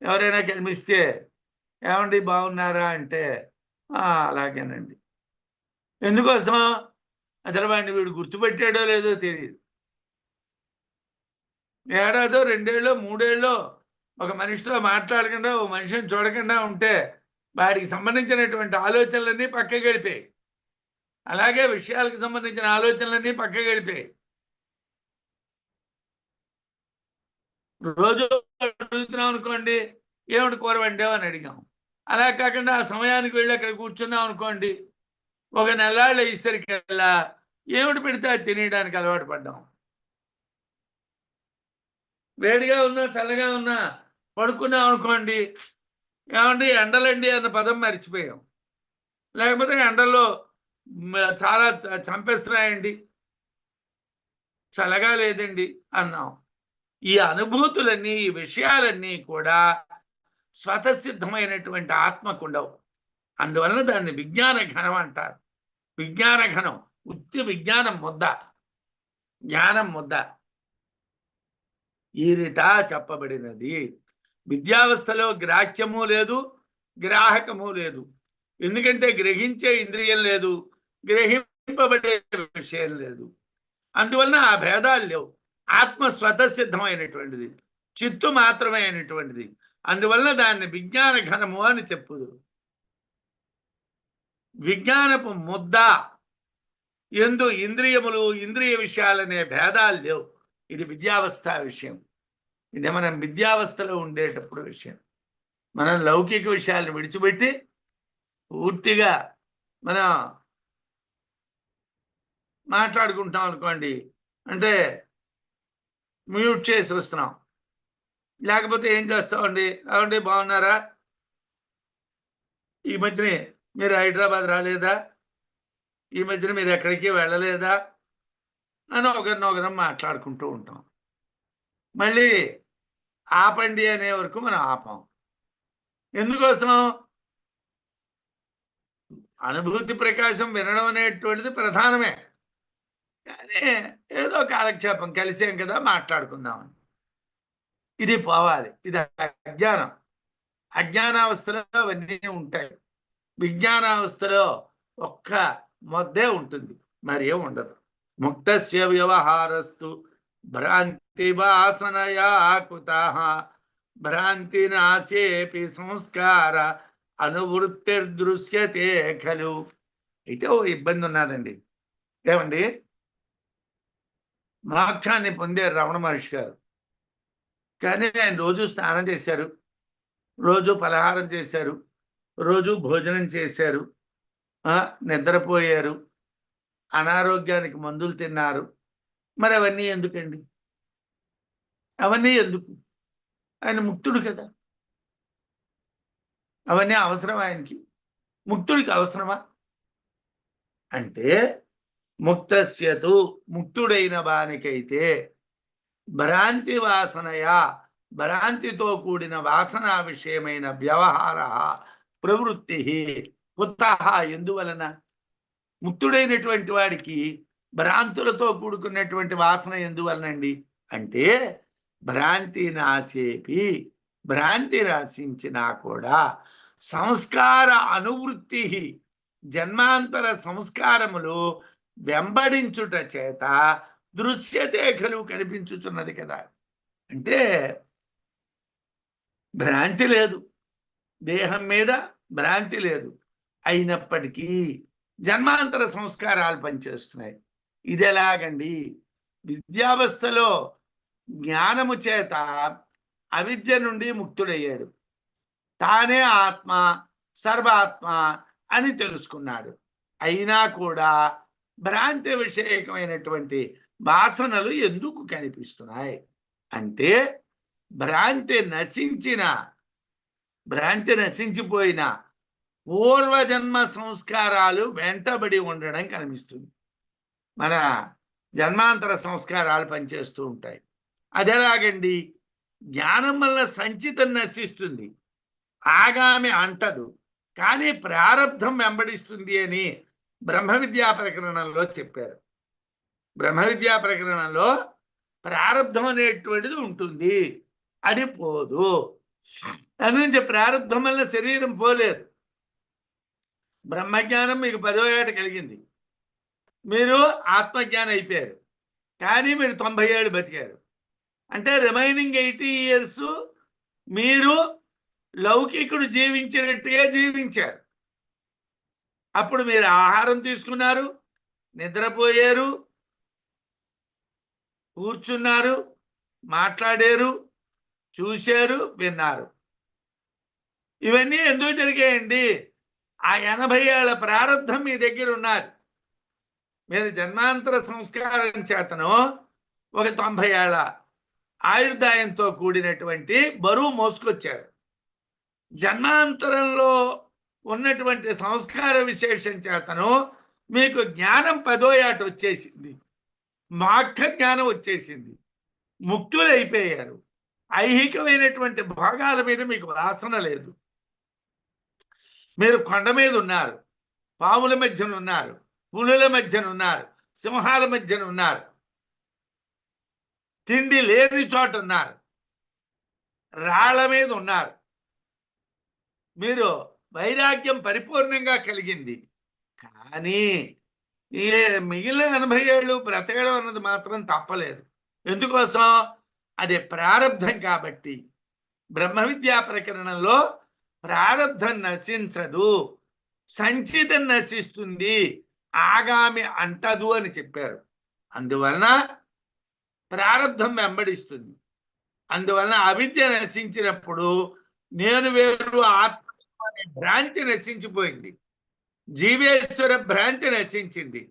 S2: ఎవరైనా కనిపిస్తే ఏమండి బాగున్నారా అంటే అలాగేనండి. ఎందుకోసం? అసలు వాడిని వీడు గుర్తుపెట్టాడో లేదో తెలియదు. ఏడాదో, 2 ఏళ్ళో, 3 ఏళ్ళో ఒక మనిషితో మాట్లాడకుండా, ఓ మనిషిని చూడకుండా ఉంటే వాడికి సంబంధించినటువంటి ఆలోచనలన్నీ పక్కకి వెళ్ళిపోయాయి. అలాగే విషయాలకు సంబంధించిన ఆలోచనలన్నీ పక్కకి వెళ్ళిపోయాయి. రోజు అడుగుతున్నాం అనుకోండి, ఏమిటి కూర వండావు అని అడిగాం. అలా కాకుండా ఆ సమయానికి వెళ్ళి అక్కడ కూర్చున్నాం అనుకోండి, ఒక నెల్లాళ్ళు అయ్యేసరికల్లా ఏమిటి పెడితే అది తినేయడానికి అలవాటు పడ్డాం. వేడిగా ఉన్నా, చల్లగా ఉన్నా పడుకున్నాం అనుకోండి, ఏమండి ఎండలండి అన్న పదం మర్చిపోయాం. లేకపోతే ఎండల్లో చాలా చంపేస్తున్నాయండి, చల్లగా లేదండి అన్నాం. ఈ అనుభూతులన్నీ, ఈ విషయాలన్నీ కూడా స్వతసిద్ధమైనటువంటి ఆత్మకుండవు. అందువలన దాన్ని విజ్ఞాన ఘనం అంటారు. విజ్ఞాన ఘనం, ఉత్తి విజ్ఞానం ముద్ద, జ్ఞానం ముద్ద. ఈ రీతా చెప్పబడినది. విద్యావస్థలో గ్రాహ్యము లేదు, గ్రాహకము లేదు. ఎందుకంటే గ్రహించే ఇంద్రియం లేదు, గ్రహింపబడే విషయం లేదు. అందువలన ఆ భేదాలు లేవు. ఆత్మ స్వతసిద్ధమైనటువంటిది, చిత్తు మాత్రమే అయినటువంటిది. అందువలన దాన్ని విజ్ఞాన ఘనము అని చెప్పుదు. విజ్ఞానపు ముద్ద ఎందు ఇంద్రియములు, ఇంద్రియ విషయాలనే భేదాలు లేవు. ఇది విద్యావస్థ విషయం. ఇది మనం విద్యావస్థలో ఉండేటప్పుడు విషయం. మనం లౌకిక విషయాలను విడిచిపెట్టి పూర్తిగా మనం మాట్లాడుకుంటాం అనుకోండి, అంటే మ్యూట్ చేసి వస్తున్నాం. లేకపోతే ఏం చేస్తామండి, అవండి బాగున్నారా? ఈ మధ్యనే మీరు హైదరాబాద్ రాలేదా? ఈ మధ్యన మీరు ఎక్కడికి వెళ్ళలేదా? అని ఒకరినొకరం మాట్లాడుకుంటూ ఉంటాం. మళ్ళీ ఆపండి అనే వరకు మనం ఆపం. ఎందుకోసం? అనుభూతి ప్రకాశం వినడం అనేటువంటిది ప్రధానమే. కానీ ఏదో కాలక్షేపం, కలిసాం కదా మాట్లాడుకుందామని. ఇది పోవాలి. ఇది అజ్ఞానం. అజ్ఞానావస్థలో అవన్నీ ఉంటాయి. విజ్ఞానావస్థలో ఒక్క మొద్దే ఉంటుంది, మరేం ఉండదు. ముక్తస్య వ్యవహారస్తు భ్రాంతి వాసనయా కుతః భ్రాంతి నాశేపి సంస్కార అనువృత్తిర్దృశ్యతే ఖలు. అయితే ఓ ఇబ్బంది ఉన్నదండి. ఏమండి, మోక్షాన్ని పొందారు రమణ మహర్షి గారు. కానీ ఆయన రోజు స్నానం చేశారు, రోజు పలహారం చేశారు, రోజు భోజనం చేశారు, నిద్రపోయారు, అనారోగ్యానికి మందులు తిన్నారు. మరి అవన్నీ ఎందుకండి? అవన్నీ ఎందుకు? ఆయన ముక్తుడు కదా. అవన్నీ అవసరం ఆయనకి? ముక్తుడికి అవసరమా? అంటే ముక్తస్యతు, ముక్తుడైన వానికైతే భ్రాంతి వాసనయా, భ్రాంతితో కూడిన వాసనా విషయమైన వ్యవహార ప్రవృత్తి కుతః, ఎందువలన? ముక్తుడైనటువంటి వాడికి భ్రాంతులతో కూడుకున్నటువంటి వాసన ఎందువలనండి అంటే, భ్రాంతి నాశేపి, భ్రాంతి నశించినా కూడా సంస్కార అనువృత్తి జన్మాంతర సంస్కారములు వెంబడించుట చేత దృశ్యతే ఖలు కనిపించుచున్నది కదా. అంటే భ్రాంతి లేదు, దేహం మీద భ్రాంతి లేదు, అయినప్పటికీ జన్మాంతర సంస్కారాలు పనిచేస్తున్నాయి. ఇది ఎలాగండి? విద్యావస్థలో జ్ఞానము చేత అవిద్య నుండి ముక్తుడయ్యాడు, తానే ఆత్మ సర్వాత్మ అని తెలుసుకున్నాడు. అయినా కూడా భ్రాంతి విషయకమైనటువంటి వాసనలు ఎందుకు కనిపిస్తున్నాయి అంటే భ్రాంతి నశించిపోయిన పూర్వజన్మ సంస్కారాలు వెంటబడి ఉండడం కనిపిస్తుంది. మన జన్మాంతర సంస్కారాలు పనిచేస్తూ ఉంటాయి. అదెలాగండి? జ్ఞానం వల్ల సంచితం నశిస్తుంది, ఆగామి అంటదు, కానీ ప్రారబ్ధం వెంబడిస్తుంది అని బ్రహ్మ విద్యా ప్రకరణంలో చెప్పారు. బ్రహ్మ విద్యా ప్రకరణంలో ప్రారబ్ధం అనేటువంటిది ఉంటుంది, అది పోదు. అందుకే ప్రారబ్ధం వల్ల శరీరం పోలేదు. బ్రహ్మజ్ఞానం మీకు 10వ ఏట కలిగింది, మీరు ఆత్మజ్ఞానం అయిపోయారు, కానీ మీరు 90 ఏళ్ళు బతికారు. అంటే రిమైనింగ్ 80 ఇయర్స్ మీరు లౌకికుడు జీవించినట్టుగా జీవించారు. అప్పుడు మీరు ఆహారం తీసుకున్నారు, నిద్రపోయారు, కూర్చున్నారు, మాట్లాడారు, చూశారు, విన్నారు. ఇవన్నీ ఎందుకు జరిగాయండి? ఆ 80 ఏళ్ల ప్రారంధం మీ దగ్గర ఉన్నది. మీరు జన్మాంతర సంస్కారం చేతను ఒక 90 ఏళ్ల ఆయుర్దాయంతో కూడినటువంటి బరువు మోసుకొచ్చారు. జన్మాంతరంలో ఉన్నటువంటి సంస్కార విశేషం చేతను మీకు జ్ఞానం 10వ ఏట వచ్చేసింది, మోక్ష జ్ఞానం వచ్చేసింది, ముక్తులైపోయారు. ఐహికమైనటువంటి భోగాల మీద మీకు వాసన లేదు. మీరు కొండ మీద ఉన్నారు, పాముల మధ్యన ఉన్నారు, పులుల మధ్యన ఉన్నారు, సింహాల మధ్యన ఉన్నారు, తిండి లేని చోట ఉన్నారు, రాళ్ల మీద ఉన్నారు. మీరు వైరాగ్యం పరిపూర్ణంగా కలిగింది. కానీ ఈ మిగిలిన 80 ఏళ్ళు బ్రతకడం అన్నది మాత్రం తప్పలేదు. ఎందుకోసం? అది ప్రారబ్ధం కాబట్టి. బ్రహ్మ విద్యా ప్రకరణంలో ప్రారబ్ధం నశించదు, సంచితం నశిస్తుంది, ఆగామి అంటదు అని చెప్పారు. అందువలన ప్రారబ్ధం వెంబడిస్తుంది. అందువలన అవిద్య నశించినప్పుడు నేను వేరు ఆత్మ అనే భ్రాంతి నశించిపోయింది, జీవేశ్వర భ్రాంతి నశించింది,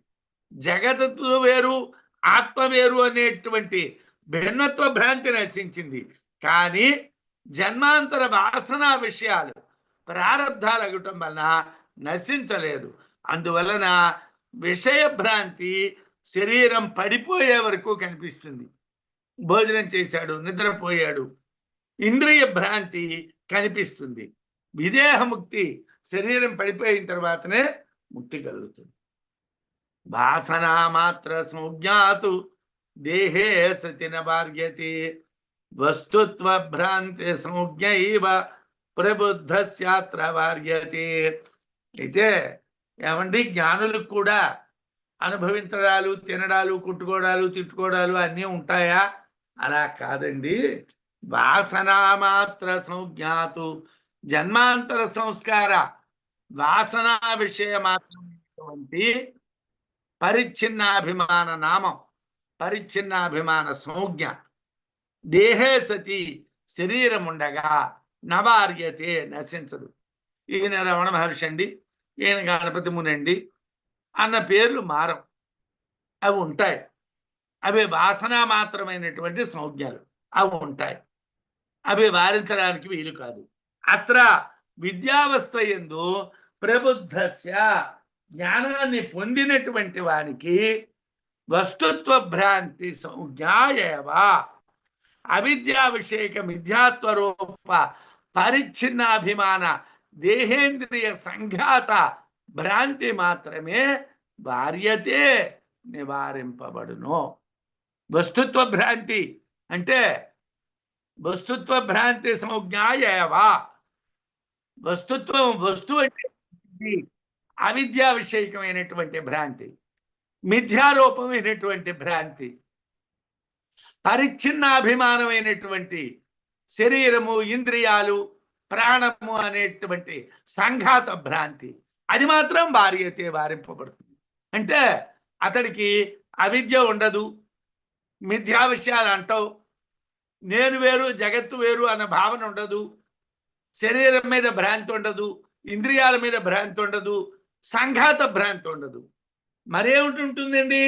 S2: జగత్తు వేరు ఆత్మ వేరు అనేటువంటి భిన్నత్వ భ్రాంతి నశించింది. కానీ జన్మాంతర వాసనా విషయాలు ప్రారబ్ధాలు అగటం వలన నశించలేదు. అందువలన విషయ భ్రాంతి శరీరం పడిపోయే వరకు కనిపిస్తుంది. భోజనం చేశాడు, నిద్రపోయాడు, ఇంద్రియ భ్రాంతి కనిపిస్తుంది. విదేహముక్తి శరీరం పడిపోయిన తర్వాతనే ముక్తి కలుగుతుంది. వాసనా మాత్ర సంజ్ఞాతు దేహే సతిన భార్యతే వస్తుత్వ భ్రాంతి సంజ్ఞైవ ప్రబుద్ధస్యాత్ర భార్యతే. అయితే ఏమండి, జ్ఞానులకు కూడా అనుభవించడాలు, తినడాలు, కుట్టుకోవడాలు, తిట్టుకోవడాలు అన్నీ ఉంటాయా? అలా కాదండి. వాసనా మాత్ర సంజ్ఞాతు, జన్మాంతర సంస్కార వాసనా విషయ మాత్రమైనటువంటి పరిచ్ఛిన్నాభిమాన నామం, పరిచ్ఛిన్నాభిమాన సంజ్ఞ దేహే సతి, శరీరం ఉండగా నవార్యతే, నశించదు. ఈయన రమణ మహర్షి అండి, ఈయన గణపతి మునండి అన్న పేర్లు మారం, అవి ఉంటాయి. అవి వాసనా మాత్రమైనటువంటి సంజ్ఞలు, అవి ఉంటాయి. అవి వారించడానికి వీలు కాదు. అత్ర విద్యావస్థ యందు ప్రబుద్ధస్య, జ్ఞానాన్ని పొందినటువంటి వానికి వస్తుత్వ భ్రాంతి సంజ్ఞాయేవా, అవిద్యా విషయక మిథ్యాత్వరూప పరిచ్ఛిన్నాభిమాన దేహేంద్రియ సంఘాత భ్రాంతి మాత్రమే భార్యతే, నివారింపబడును. వస్తుత్వ భ్రాంతి అంటే వస్తుత్వ భ్రాంతి సంజ్ఞాయేవా, వస్తుత్వం, వస్తువు అంటే ఇది అవిద్యా విషయకమైనటువంటి భ్రాంతి, మిథ్యారూపమైనటువంటి భ్రాంతి, పరిచ్ఛిన్నాభిమానమైనటువంటి శరీరము, ఇంద్రియాలు, ప్రాణము అనేటువంటి సంఘాత భ్రాంతి, అది మాత్రం భార్యతే వారింపబడుతుంది. అంటే అతడికి అవిద్య ఉండదు, మిథ్యా విషయాలు అంటావు, నేను వేరు జగత్తు వేరు అన్న భావన ఉండదు, శరీరం మీద భ్రాంతి ఉండదు, ఇంద్రియాల మీద భ్రాంతి ఉండదు, సంఘాత భ్రాంతి ఉండదు. మరేమిటి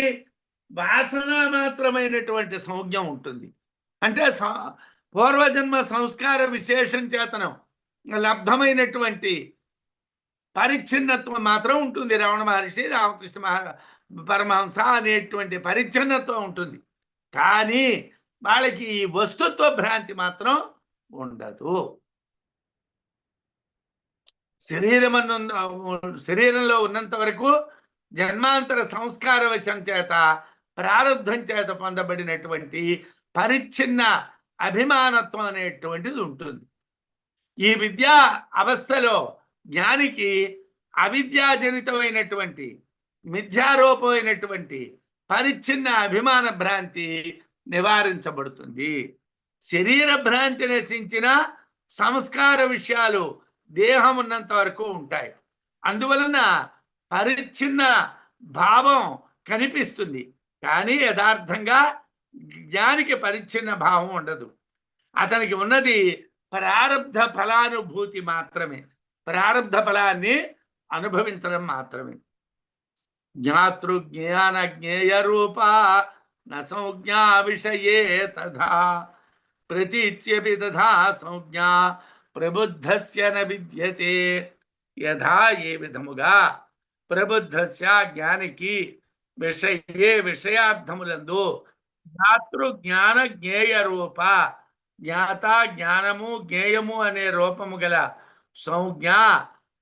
S2: వాసన మాత్రమైనటువంటి సంజ్ఞం ఉంటుంది. అంటే పూర్వజన్మ సంస్కార విశేషం చేతనం లబ్ధమైనటువంటి పరిచ్ఛిన్నత్వం మాత్రం ఉంటుంది. రమణ మహర్షి, రామకృష్ణ పరమహంస అనేటువంటి పరిచ్ఛిన్నత్వం ఉంటుంది. కానీ వాళ్ళకి ఈ వస్తుత్వ భ్రాంతి మాత్రం ఉండదు. శరీరంలో ఉన్నంత వరకు జన్మాంతర సంస్కార వశం చేత, ప్రారంధం చేత పొందబడినటువంటి పరిచ్ఛిన్న అభిమానత్వం అనేటువంటిది ఉంటుంది. ఈ విద్యా అవస్థలో జ్ఞానికి అవిద్యాజనితమైనటువంటి మిథ్యారూపమైనటువంటి పరిచ్ఛిన్న అభిమాన భ్రాంతి నివారించబడుతుంది. శరీర భ్రాంతి నశించిన సంస్కార విషయాలు దేహం ఉన్నంత వరకు ఉంటాయి. అందువలన పరిచ్ఛిన్న భావం కనిపిస్తుంది, కానీ యథార్థంగా జ్ఞానికి పరిచ్ఛిన్న భావం ఉండదు. అతనికి ఉన్నది ప్రారబ్ధ ఫలానుభూతి మాత్రమే, ప్రారబ్ధ ఫలాన్ని అనుభవించడం మాత్రమే. జ్ఞాతృ జ్ఞాన జ్ఞేయ రూప నసంజ్ఞా విషయే తథా ప్రతీచ్యపి తథా సంజ్ఞా ప్రబుద్ధస్య న విద్యతే. యథా ఏ విధముగా ప్రబుద్ధస్య జ్ఞానికి విషయే విషయార్థములందు జ్ఞాతృ జ్ఞాన జ్ఞేయ రూప, జ్ఞాత జ్ఞానము జ్ఞేయము అనే రూపము గల సంజ్ఞ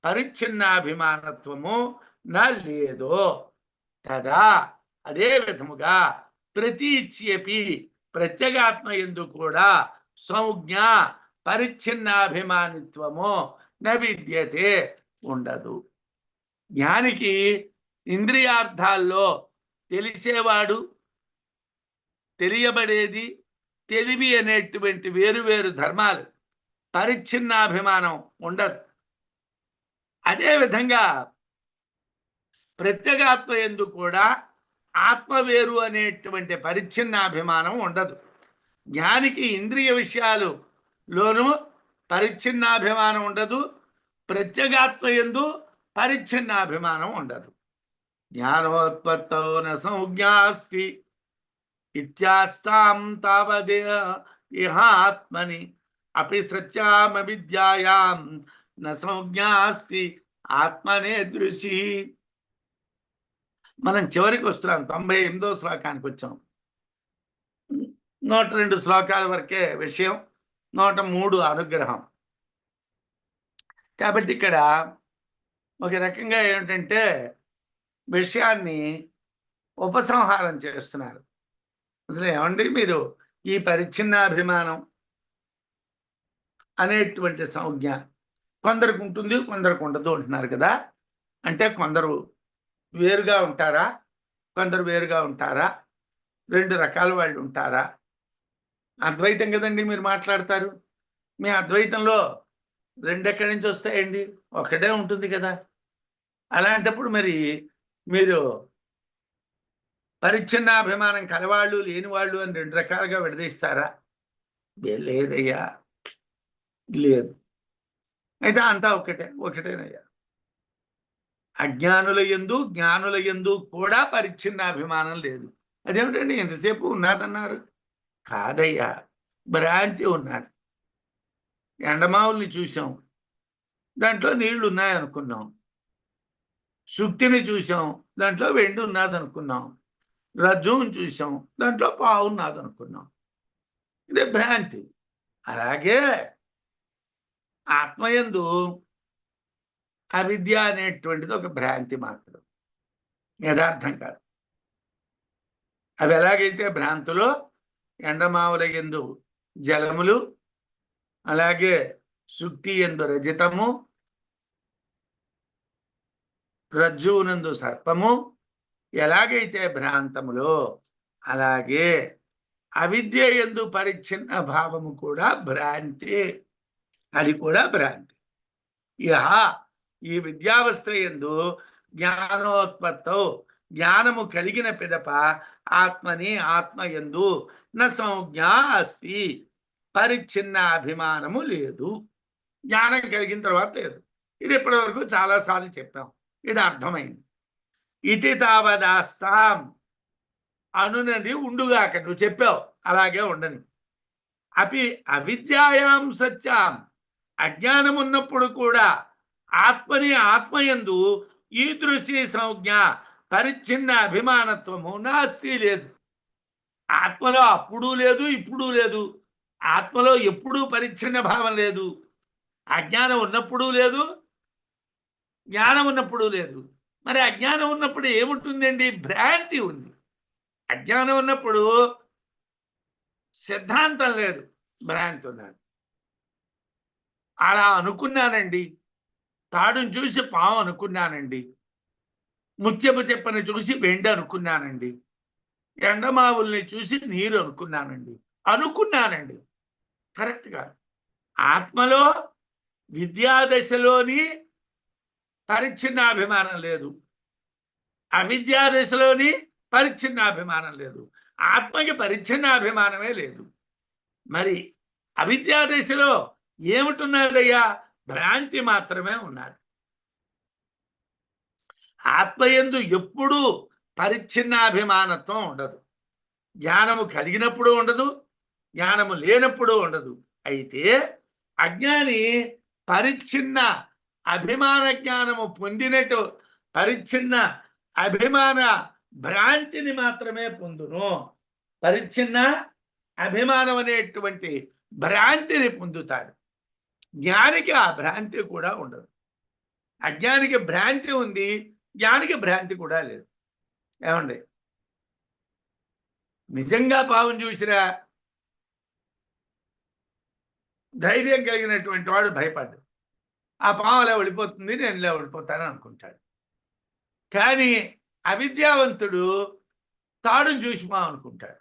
S2: పరిచ్ఛిన్నాభిమానత్వము నా లేదో, తదా అదే విధముగా ప్రతీచ్యపి ప్రత్యేగాత్మ యందు కూడా సంజ్ఞ పరిచ్ఛిన్నాభిమానిత్వము న విద్యతే ఉండదు. జ్ఞానికి ఇంద్రియార్థాల్లో తెలిసేవాడు, తెలియబడేది, తెలివి అనేటువంటి వేరువేరు ధర్మాలు, పరిచ్ఛిన్నాభిమానం ఉండదు. అదేవిధంగా ప్రత్యేగాత్మ యందు కూడా ఆత్మ వేరు అనేటువంటి పరిచ్ఛిన్నాభిమానం ఉండదు. జ్ఞానికి ఇంద్రియ విషయాలులోనూ పరిచ్ఛిన్నాభిమానం ఉండదు, ప్రత్యేగాత్మ యందు పరిచ్ఛిన్నాభిమానం ఉండదు. జ్ఞానోత్పత్తౌ న సంజ్ఞాస్తి ఇత్యాస్తాం తావదే ఇహాత్మని అపి సత్యామ విద్యాయాం న సంజ్ఞాస్తి ఆత్మనే దృశి. మనం చివరికి వస్తున్నాం, 98వ శ్లోకానికి వచ్చాం. 102 శ్లోకాల వరకే విషయం, 103 అనుగ్రహం. కాబట్టి ఇక్కడ ఒక రకంగా ఏమిటంటే విషయాన్ని ఉపసంహారం చేస్తున్నారు. అసలు ఏమండి, మీరు ఈ పరిచ్ఛిన్నాభిమానం అనేటువంటి సంజ్ఞ కొందరికి ఉంటుంది, కొందరికి ఉండదు అంటున్నారు కదా. అంటే కొందరు వేరుగా ఉంటారా, కొందరు వేరుగా ఉంటారా, 2 రకాల వాళ్ళు ఉంటారా? అద్వైతం కదండి మీరు మాట్లాడతారు. మీ అద్వైతంలో 2 ఎక్కడి నుంచి వస్తాయండి? ఒకటే ఉంటుంది కదా. అలాంటప్పుడు మరి మీరు పరిచ్ఛిన్నాభిమానం కలవాళ్ళు లేనివాళ్ళు అని 2 రకాలుగా విడదీస్తారా? లేదయ్యా, లేదు. అయితే అంతా ఒకటేనయ్యా. అజ్ఞానుల యందు జ్ఞానుల యందు కూడా పరిచ్ఛిన్నాభిమానం లేదు. అదేమిటండి ఎంతసేపు ఉన్నదన్నారు? కాదయ్యా, భ్రాంతి ఉన్నది. ఎండమావుల్ని చూసాం, దాంట్లో నీళ్లు ఉన్నాయనుకున్నాం. శుక్తిని చూసాం, దాంట్లో వెండి ఉన్నదనుకున్నాం. రజ్జువుని చూసాం, దాంట్లో పావు ఉన్నదనుకున్నాం. ఇదే భ్రాంతి. అలాగే ఆత్మయందు అవిద్య అనేటువంటిది ఒక భ్రాంతి మాత్రం, యథార్థం కాదు. అవి ఎలాగైతే భ్రాంతులో ఎండమావుల యందు జలములు, అలాగే శుక్తి యందు రజతము, రజ్జువునందు సర్పము ఎలాగైతే భ్రాంతములో, అలాగే అవిద్య యందు పరిచ్ఛిన్న భావము కూడా భ్రాంతి. అది కూడా భ్రాంతి. ఇహ ఈ విద్యావస్థ యందు జ్ఞానోత్పత్తో, జ్ఞానము కలిగిన పిదప ఆత్మని ఆత్మయందు న సంజ్ఞ అస్తి, పరిచ్ఛిన్న అభిమానము లేదు. జ్ఞానం కలిగిన తర్వాత లేదు. ఇది ఇప్పటివరకు చాలాసార్లు చెప్పాం, ఇది అర్థమైంది. ఇది తావదాస్తాం అనునది ఉండుగాక, నువ్వు చెప్పావు, అలాగే ఉండని. అపి అవిద్యాయాం సత్యాం, అజ్ఞానం ఉన్నప్పుడు కూడా ఆత్మని ఆత్మయందు ఈదృశీ సంజ్ఞ పరిచ్ఛిన్న అభిమానత్వము నాస్తి లేదు. ఆత్మలో అప్పుడు లేదు, ఇప్పుడు లేదు. ఆత్మలో ఎప్పుడూ పరిచ్ఛిన్న భావం లేదు. అజ్ఞానం ఉన్నప్పుడు లేదు, జ్ఞానం ఉన్నప్పుడు లేదు. మరి అజ్ఞానం ఉన్నప్పుడు ఏముంటుందండి? భ్రాంతి ఉంది. అజ్ఞానం ఉన్నప్పుడు సిద్ధాంతం లేదు, భ్రాంతి ఉన్నది. అలా అనుకున్నానండి, తాడును చూసి పాము అనుకున్నానండి, ముత్యపు చెప్పని చూసి వెండి అనుకున్నానండి, ఎండమావుల్ని చూసి నీరు అనుకున్నానండి. కరెక్ట్ కాదు. ఆత్మలో విద్యాదశలోని పరిచ్ఛిన్నాభిమానం లేదు, అవిద్యాదశలోని పరిచ్ఛిన్నాభిమానం లేదు. ఆత్మకి పరిచ్ఛిన్నాభిమానమే లేదు. మరి అవిద్యాదశలో ఏమిటున్నదయ్యా? భ్రాంతి మాత్రమే ఉన్నది. ఆత్మయందు ఎప్పుడూ పరిచ్ఛిన్నాభిమానత్వం ఉండదు. జ్ఞానము కలిగినప్పుడు ఉండదు, జ్ఞానము లేనప్పుడు ఉండదు. అయితే అజ్ఞాని పరిచ్ఛిన్న అభిమాన జ్ఞానము పొందినట్టు పరిచ్ఛిన్న అభిమాన భ్రాంతిని మాత్రమే పొందును. పరిచ్ఛిన్న అభిమానం అనేటువంటి భ్రాంతిని పొందుతాడు. జ్ఞానికి ఆ భ్రాంతి కూడా ఉండదు. అజ్ఞానికి భ్రాంతి ఉంది, జ్ఞానికి భ్రాంతి కూడా లేదు. ఏమండి, నిజంగా పావును చూసిరా ధైర్యం కలిగినటువంటి వాడు భయపడ్డు. ఆ పాము అలా వెళ్ళిపోతుంది, నేను ఇలా వెళ్ళిపోతాను అనుకుంటాడు. కానీ అవిద్యావంతుడు తాడును చూసి పాము అనుకుంటాడు.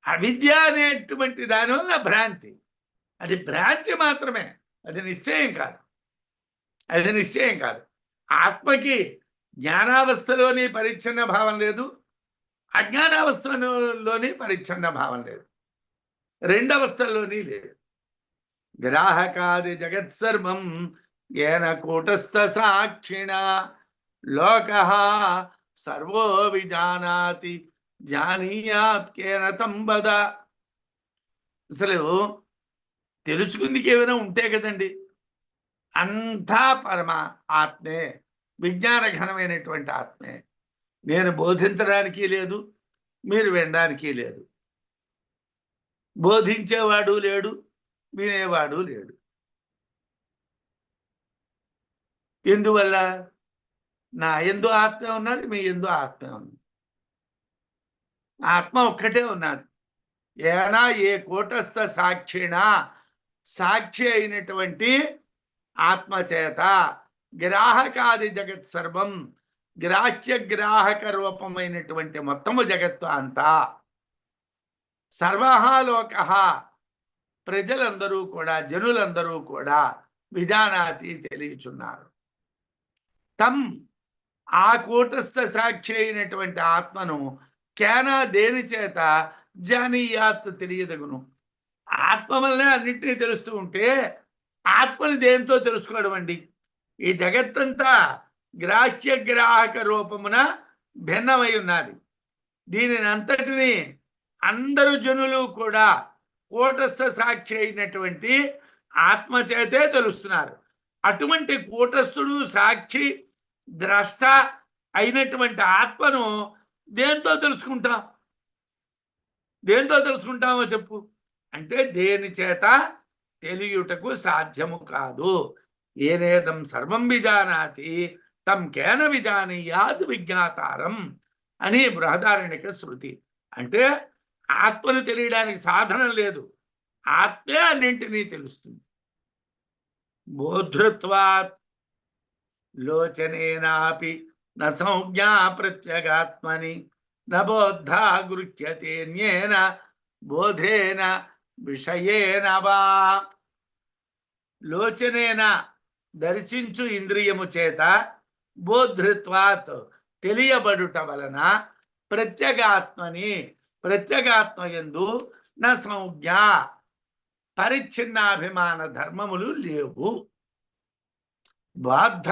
S2: అవిద్య అనేటువంటి దానివల్ల భ్రాంతి. అది భ్రాంతి మాత్రమే, అది నిశ్చయం కాదు. ఆత్మకి జ్ఞానావస్థలోని పరిచ్ఛిన్న భావం లేదు, అజ్ఞానావస్థలోని పరిచ్ఛిన్న భావం లేదు, రెండవస్థల్లోని లేదు. గ్రాహకాది జగత్సర్వం ఏన కూటస్థ సాక్షిణ లోకః సర్వో విజానాతి జానీయాత్ కేన తం వద. అసలు తెలుసుకుందికి ఏమైనా ఉంటే కదండి. అంతా పరమ ఆత్మే, విజ్ఞాన ఘనమైనటువంటి ఆత్మే. నేను బోధించడానికి లేదు, మీరు వినడానికి లేదు. బోధించేవాడు లేడు, వినేవాడు లేడు. ఎందువల్ల? నా యందు ఆత్మ ఉన్నది, మీ యందు ఆత్మ ఉన్నది. ఆత్మ ఒక్కటే ఉన్నది. ఏనా ఏ కూటస్థ సాక్షిణ, సాక్షి అయినటువంటి ఆత్మచేత గ్రాహకాది జగత్ సర్వం, గ్రాహ్య గ్రాహక రూపమైనటువంటి మొత్తము జగత్తు అంతా, సర్వలోక ప్రజలందరూ కూడా, జనులందరూ కూడా విజానాతి తెలియచున్నారు. తం ఆ కూటస్థ సాక్షి అయినటువంటి ఆత్మను కేనా దేని చేత జానీయాత్ తెలియదగును. ఆత్మ వల్లనే అన్నింటినీ తెలుస్తూ ఉంటే ఆత్మని దేంతో తెలుసుకోవడం అండి? ఈ జగత్తంతా గ్రాహ్య గ్రాహక రూపమున భిన్నమై ఉన్నది. దీనిని అంతటిని అందరు జనులు కూడా కూటస్థ సాక్షి అయినటువంటి ఆత్మ చేతే తెలుస్తున్నారు. అటువంటి కూటస్థుడు సాక్షి ద్రష్ట అయినటువంటి ఆత్మను దేంతో తెలుసుకుంటామో చెప్పు అంటే, దేని చేత తెలియుటకు సాధ్యము కాదు. ఏనేదం సర్వం విజానాతి తం కేన విజానీయాద్ విజ్ఞాతారం అని బృహదారణ్యక శృతి. అంటే ఆత్మను తెలియడానికి సాధనం లేదు, ఆత్మే అన్నింటినీ తెలుస్తుంది. బోధృత్వాత్ లోచనేనాపి న సంజ్ఞా ప్రత్యగాత్మని నబోద్ధా గృహ్యతేన్యేన బోధేన విషయేన వా. లోచనేన దర్శించు ఇంద్రియము చేత, బోధృత్వాత్ తెలియబడుట వలన, ప్రత్యగాత్మని ప్రత్యగాత్మయందు న సంజ్ఞ పరిచ్ఛిన్నాభిమాన ధర్మములు లేవు. బాధ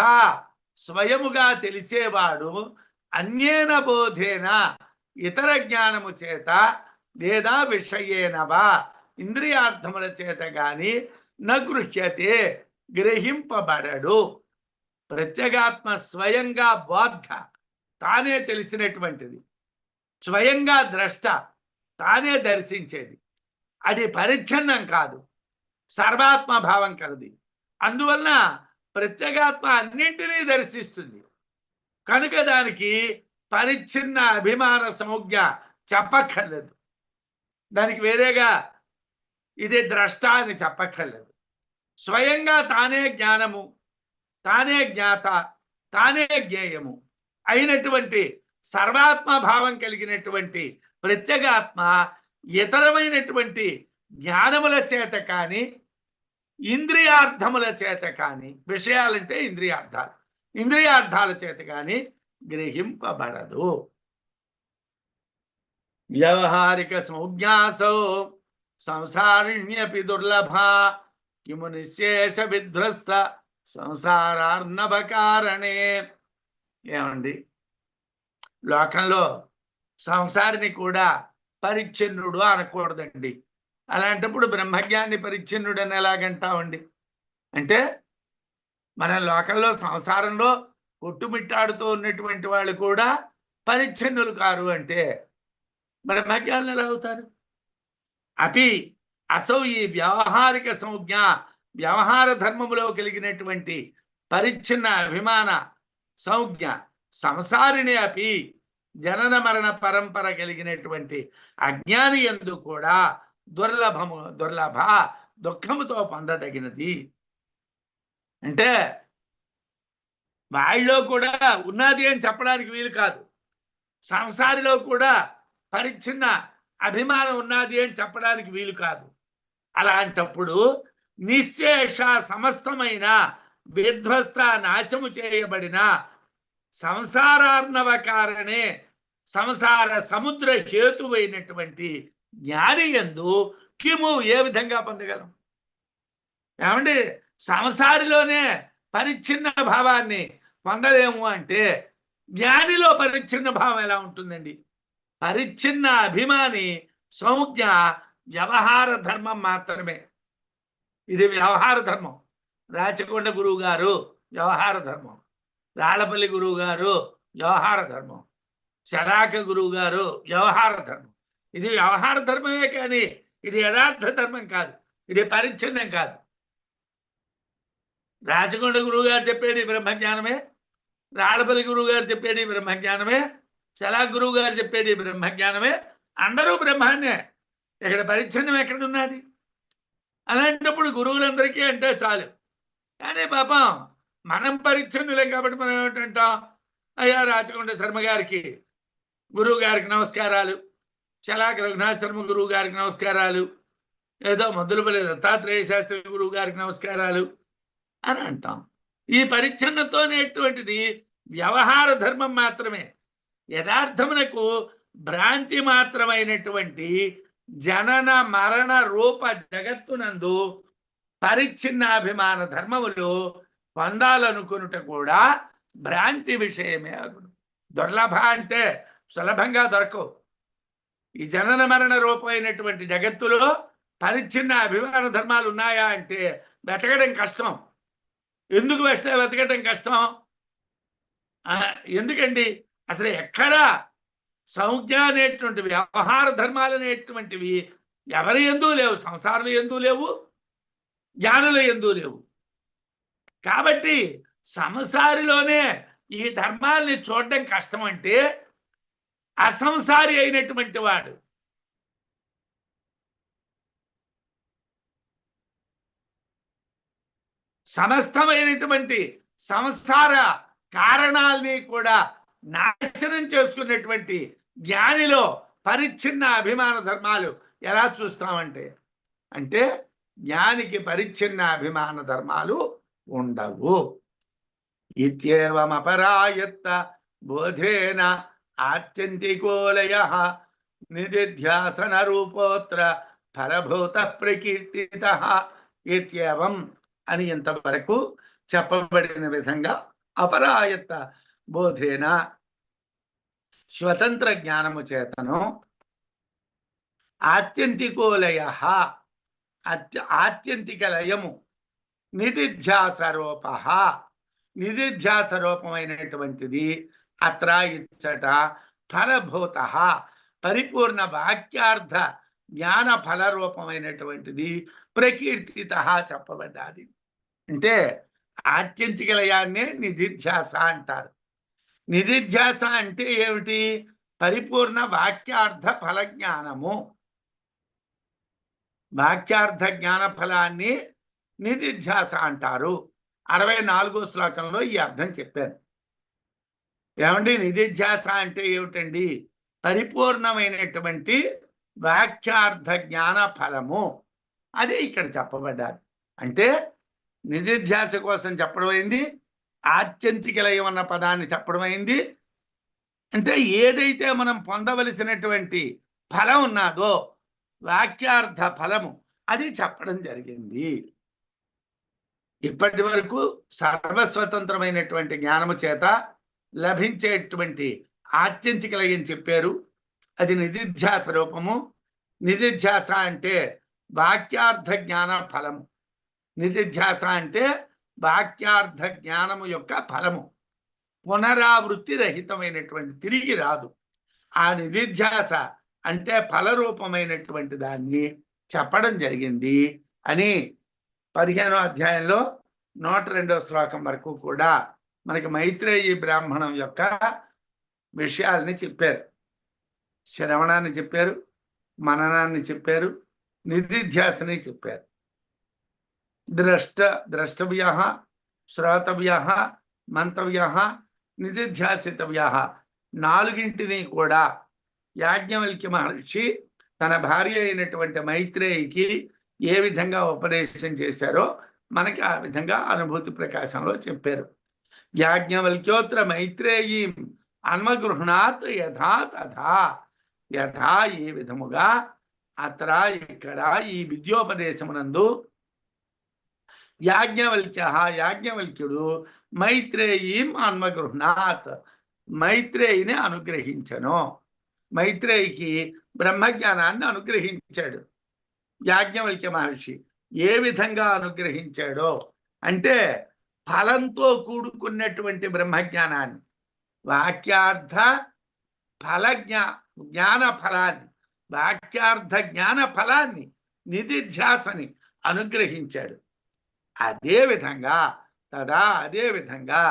S2: స్వయముగా తెలిసేవాడు అన్యేన బోధేన ఇతర జ్ఞానము చేత లేదా విషయేనవా ఇంద్రియార్థముల చేత గాని నగృహ్యతే గ్రహింపబడడు. ప్రత్యేగాత్మ స్వయంగా బోధ తానే తెలిసినటువంటిది, స్వయంగా ద్రష్ట తానే దర్శించేది. అది పరిచ్ఛిన్నం కాదు, సర్వాత్మ భావం కలది. అందువలన ప్రత్యేగాత్మ అన్నింటినీ దర్శిస్తుంది. కనుక దానికి పరిచ్ఛిన్న అభిమాన సంజ్ఞ చెప్పక్కర్లేదు. దానికి వేరేగా ఇది ద్రష్ట అని చెప్పక్కర్లేదు. స్వయంగా తానే జ్ఞానము, తానే జ్ఞాత, తానే జ్ఞేయము అయినటువంటి సర్వాత్మ భావం కలిగినటువంటి ప్రత్యేగాత్మ ఇతరమైనటువంటి జ్ఞానముల చేత కానీ ఇంద్రియార్థముల చేత కానీ, విషయాలంటే ఇంద్రియార్థాలు, ఇంద్రియార్థాల చేత కానీ గ్రహింపబడదు. వ్యవహారిక సంజ్ఞాసౌ సంసారిణ్యపి దుర్లభ కిము నిశేష విధ్వస్త సంసారార్ణవకారణే. ఏమండి, లోకంలో సంసారిని కూడా పరిచ్ఛిన్నుడు అనకూడదండి. అలాంటప్పుడు బ్రహ్మజ్ఞాని పరిచ్ఛిన్నుడు అని ఎలాగంటామండి? అంటే మన లోకంలో సంసారంలో కొట్టుమిట్టాడుతూ ఉన్నటువంటి వాళ్ళు కూడా పరిచ్ఛిన్నులు కారు అంటే బ్రహ్మజ్ఞానులు ఎలా అవుతారు? అపి అసౌ ఈ వ్యవహారిక సంజ్ఞ, వ్యవహార ధర్మములో కలిగినటువంటి పరిచ్ఛిన్న అభిమాన సంజ్ఞ సంసారిని అపి జనన మరణ పరంపర కలిగినటువంటి అజ్ఞాని యందు కూడా దుర్లభ దుఃఖముతో పొందదగినది. అంటే వాళ్ళలో కూడా ఉన్నది అని చెప్పడానికి వీలు కాదు. సంసారిలో కూడా పరిచ్ఛిన్న అభిమానం ఉన్నది అని చెప్పడానికి వీలు కాదు. అలాంటప్పుడు నిశ్శేష సమస్తమైన విధ్వస్త నాశము చేయబడిన సంసారార్ణవ కారణే సంసార సముద్ర హేతువైనటువంటి జ్ఞాని యందు కిము ఏ విధంగా పొందగలం? ఏమండి, సంసారిలోనే పరిచ్ఛిన్న భావాన్ని పొందలేము అంటే జ్ఞానిలో పరిచ్ఛిన్న భావం ఎలా ఉంటుందండి? పరిచ్ఛిన్న అభిమాని సంజ్ఞ వ్యవహార ధర్మం మాత్రమే. ఇది వ్యవహార ధర్మం. రాచకొండ గురువు గారు వ్యవహార ధర్మం, రాళ్లపల్లి గురువు గారు వ్యవహార ధర్మం, శరాక గురువు గారు వ్యవహార ధర్మం. ఇది వ్యవహార ధర్మమే కానీ ఇది యథార్థ ధర్మం కాదు, ఇది పరిచ్ఛిన్నం కాదు. రాచకొండ గురువు గారు చెప్పేది బ్రహ్మజ్ఞానమే, రాళ్లపల్లి గురువు గారు చెప్పేది బ్రహ్మజ్ఞానమే, శరాక గురువు గారు చెప్పేది బ్రహ్మజ్ఞానమే. అందరూ బ్రహ్మాన్నే. ఇక్కడ పరిచ్ఛిన్నం ఎక్కడున్నది? అలాంటప్పుడు గురువులందరికీ అంటే చాలు. కానీ పాపం మనం పరిచ్ఛిన్నులేం కాబట్టి మనం ఏమిటంటాం? అయ్యా రాచకొండ శర్మ గారికి గురువు గారికి నమస్కారాలు, శలాక రఘునాథ శర్మ గురువు గారికి నమస్కారాలు, ఏదో మొదలుపల్లి దత్తాత్రేయ శాస్త్రి గురువు గారికి నమస్కారాలు అని అంటాం. ఈ పరిచ్ఛిన్నతో అనేటువంటిది వ్యవహార ధర్మం మాత్రమే. యథార్థమునకు భ్రాంతి మాత్రమైనటువంటి జనన మరణ రూప జగత్తునందు పరిచ్ఛిన్నాభిమాన ధర్మములు పొందాలనుకునుట కూడా భ్రాంతి విషయమే అగును. దుర్లభ అంటే సులభంగా దొరకవు. ఈ జనన మరణ రూపమైనటువంటి జగత్తులో పరిచ్ఛిన్న అభిమాన ధర్మాలు ఉన్నాయా అంటే వెతకడం కష్టం. ఎందుకు వెతకడం కష్టం? ఎందుకండి? అసలు ఎక్కడా సంజ్ఞ అనేటువంటి వ్యవహార ధర్మాలు అనేటువంటివి ఎవరి యందు లేవు. సంసారులు యందు లేవు, జ్ఞానుల యందు లేవు. కాబట్టి సంసారిలోనే ఈ ధర్మాల్ని చూడడం కష్టం. అంటే అసంసారి అయినటువంటి వాడు సమస్తమైనటువంటి సంసార కారణాలని కూడా నాశనం చేసుకున్నటువంటి జ్ఞానిలో పరిచ్ఛిన్న అభిమాన ధర్మాలు ఎలా చూస్తామంటే అంటే జ్ఞానికి పరిచ్ఛిన్న అభిమాన ధర్మాలు ఉండవు. ఇత్యేవమపరాయత్త బోధేన ఆత్యంతికోలయః నిధిధ్యాసన రూపోత్ర ఫలభూత ప్రకీర్తితః. ఇత్యేవం అని ఇంతవరకు చెప్పబడిన విధంగా అపరాయత్త బోధేన స్వతంత్ర జ్ఞానము చేతను ఆత్యంతికోలయః ఆత్యంతిక లయము నిధిధ్యాసరూప నిధిధ్యాసరూపమైనటువంటిది అత్ర ఇచ్చట ఫలభూత పరిపూర్ణ వాక్యార్థ జ్ఞాన ఫలరూపమైనటువంటిది ప్రకీర్తిత చెప్పబడ్డాది. అంటే ఆత్యంతిక లయాన్నే నిధిధ్యాస అంటారు. నిధిధ్యాస అంటే ఏమిటి? పరిపూర్ణ వాక్యార్థ ఫల జ్ఞానము. వాక్యార్థ జ్ఞాన ఫలాన్ని నిధిధ్యాస అంటారు. 64వ శ్లోకంలో ఈ అర్థం చెప్పాను. ఏమండి నిధిధ్యాస అంటే ఏమిటండి? పరిపూర్ణమైనటువంటి వాక్యార్థ జ్ఞాన ఫలము. అదే ఇక్కడ చెప్పబడ్డారు. అంటే నిధిధ్యాస కోసం చెప్పడమైంది, ఆత్యంతిక లయం అన్న పదాన్ని చెప్పడమైంది. అంటే ఏదైతే మనం పొందవలసినటువంటి ఫలం ఉన్నదో వాక్యార్థ ఫలము అది చెప్పడం జరిగింది. ఇప్పటి వరకు సర్వస్వతంత్రమైనటువంటి జ్ఞానము చేత లభించేటువంటి ఆత్యంతిక లయం చెప్పారు. అది నిధిధ్యాస రూపము. నిధిధ్యాస అంటే వాక్యార్థ జ్ఞాన ఫలము. నిధిధ్యాస అంటే వాక్యార్థ జ్ఞానము యొక్క ఫలము. పునరావృత్తి రహితమైనటువంటి, తిరిగి రాదు. ఆ నిధిధ్యాస అంటే ఫలరూపమైనటువంటి దాన్ని చెప్పడం జరిగింది అని 15వ అధ్యాయంలో 102వ శ్లోకం వరకు కూడా మనకి మైత్రేయి బ్రాహ్మణం యొక్క విషయాల్ని చెప్పారు. శ్రవణాన్ని చెప్పారు, మననాన్ని చెప్పారు, నిధిధ్యాసని చెప్పారు. ద్రష్టవ్యః, శ్రోతవ్యః, మంతవ్యః, నిధిధ్యాసితవ్యః నాలుగింటిని కూడా యాజ్ఞవల్క్య మహర్షి తన భార్య అయినటువంటి మైత్రేయికి ఏ విధంగా ఉపదేశం చేశారో మనకి ఆ విధంగా అనుభూతి ప్రకాశంలో చెప్పారు. యాజ్ఞవల్క్యోత్ర మైత్రేయి అన్వగృహ్ణాత్ యథా తథా. యథా ఏ విధముగా, అత్ర ఇక్కడ ఈ విద్యోపదేశమునందు యాజ్ఞవల్క్యుడు మైత్రేయీం అన్వగృహ్ణాత్ మైత్రేయిని అనుగ్రహించను. మైత్రేయికి బ్రహ్మజ్ఞానాన్ని అనుగ్రహించాడు యాజ్ఞవల్క్య మహర్షి. ఏ విధంగా అనుగ్రహించాడో అంటే ఫలంతో కూడుకున్నటువంటి బ్రహ్మజ్ఞానాన్ని, వాక్యార్థ ఫల జ్ఞాన ఫలాన్ని, వాక్యార్థ జ్ఞాన ఫలాన్ని, నిధిధ్యాసని అనుగ్రహించాడు. అదే విధంగా అదే విధంగా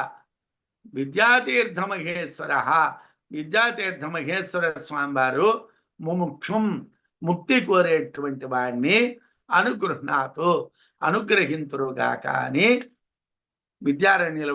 S2: విద్యాతీర్థ మహేశ్వర స్వామి వారు ముముక్షుం ముక్తి కోరేటువంటి వాడిని అనుగ్రహింతురుగాక అని విద్యారణ్యుల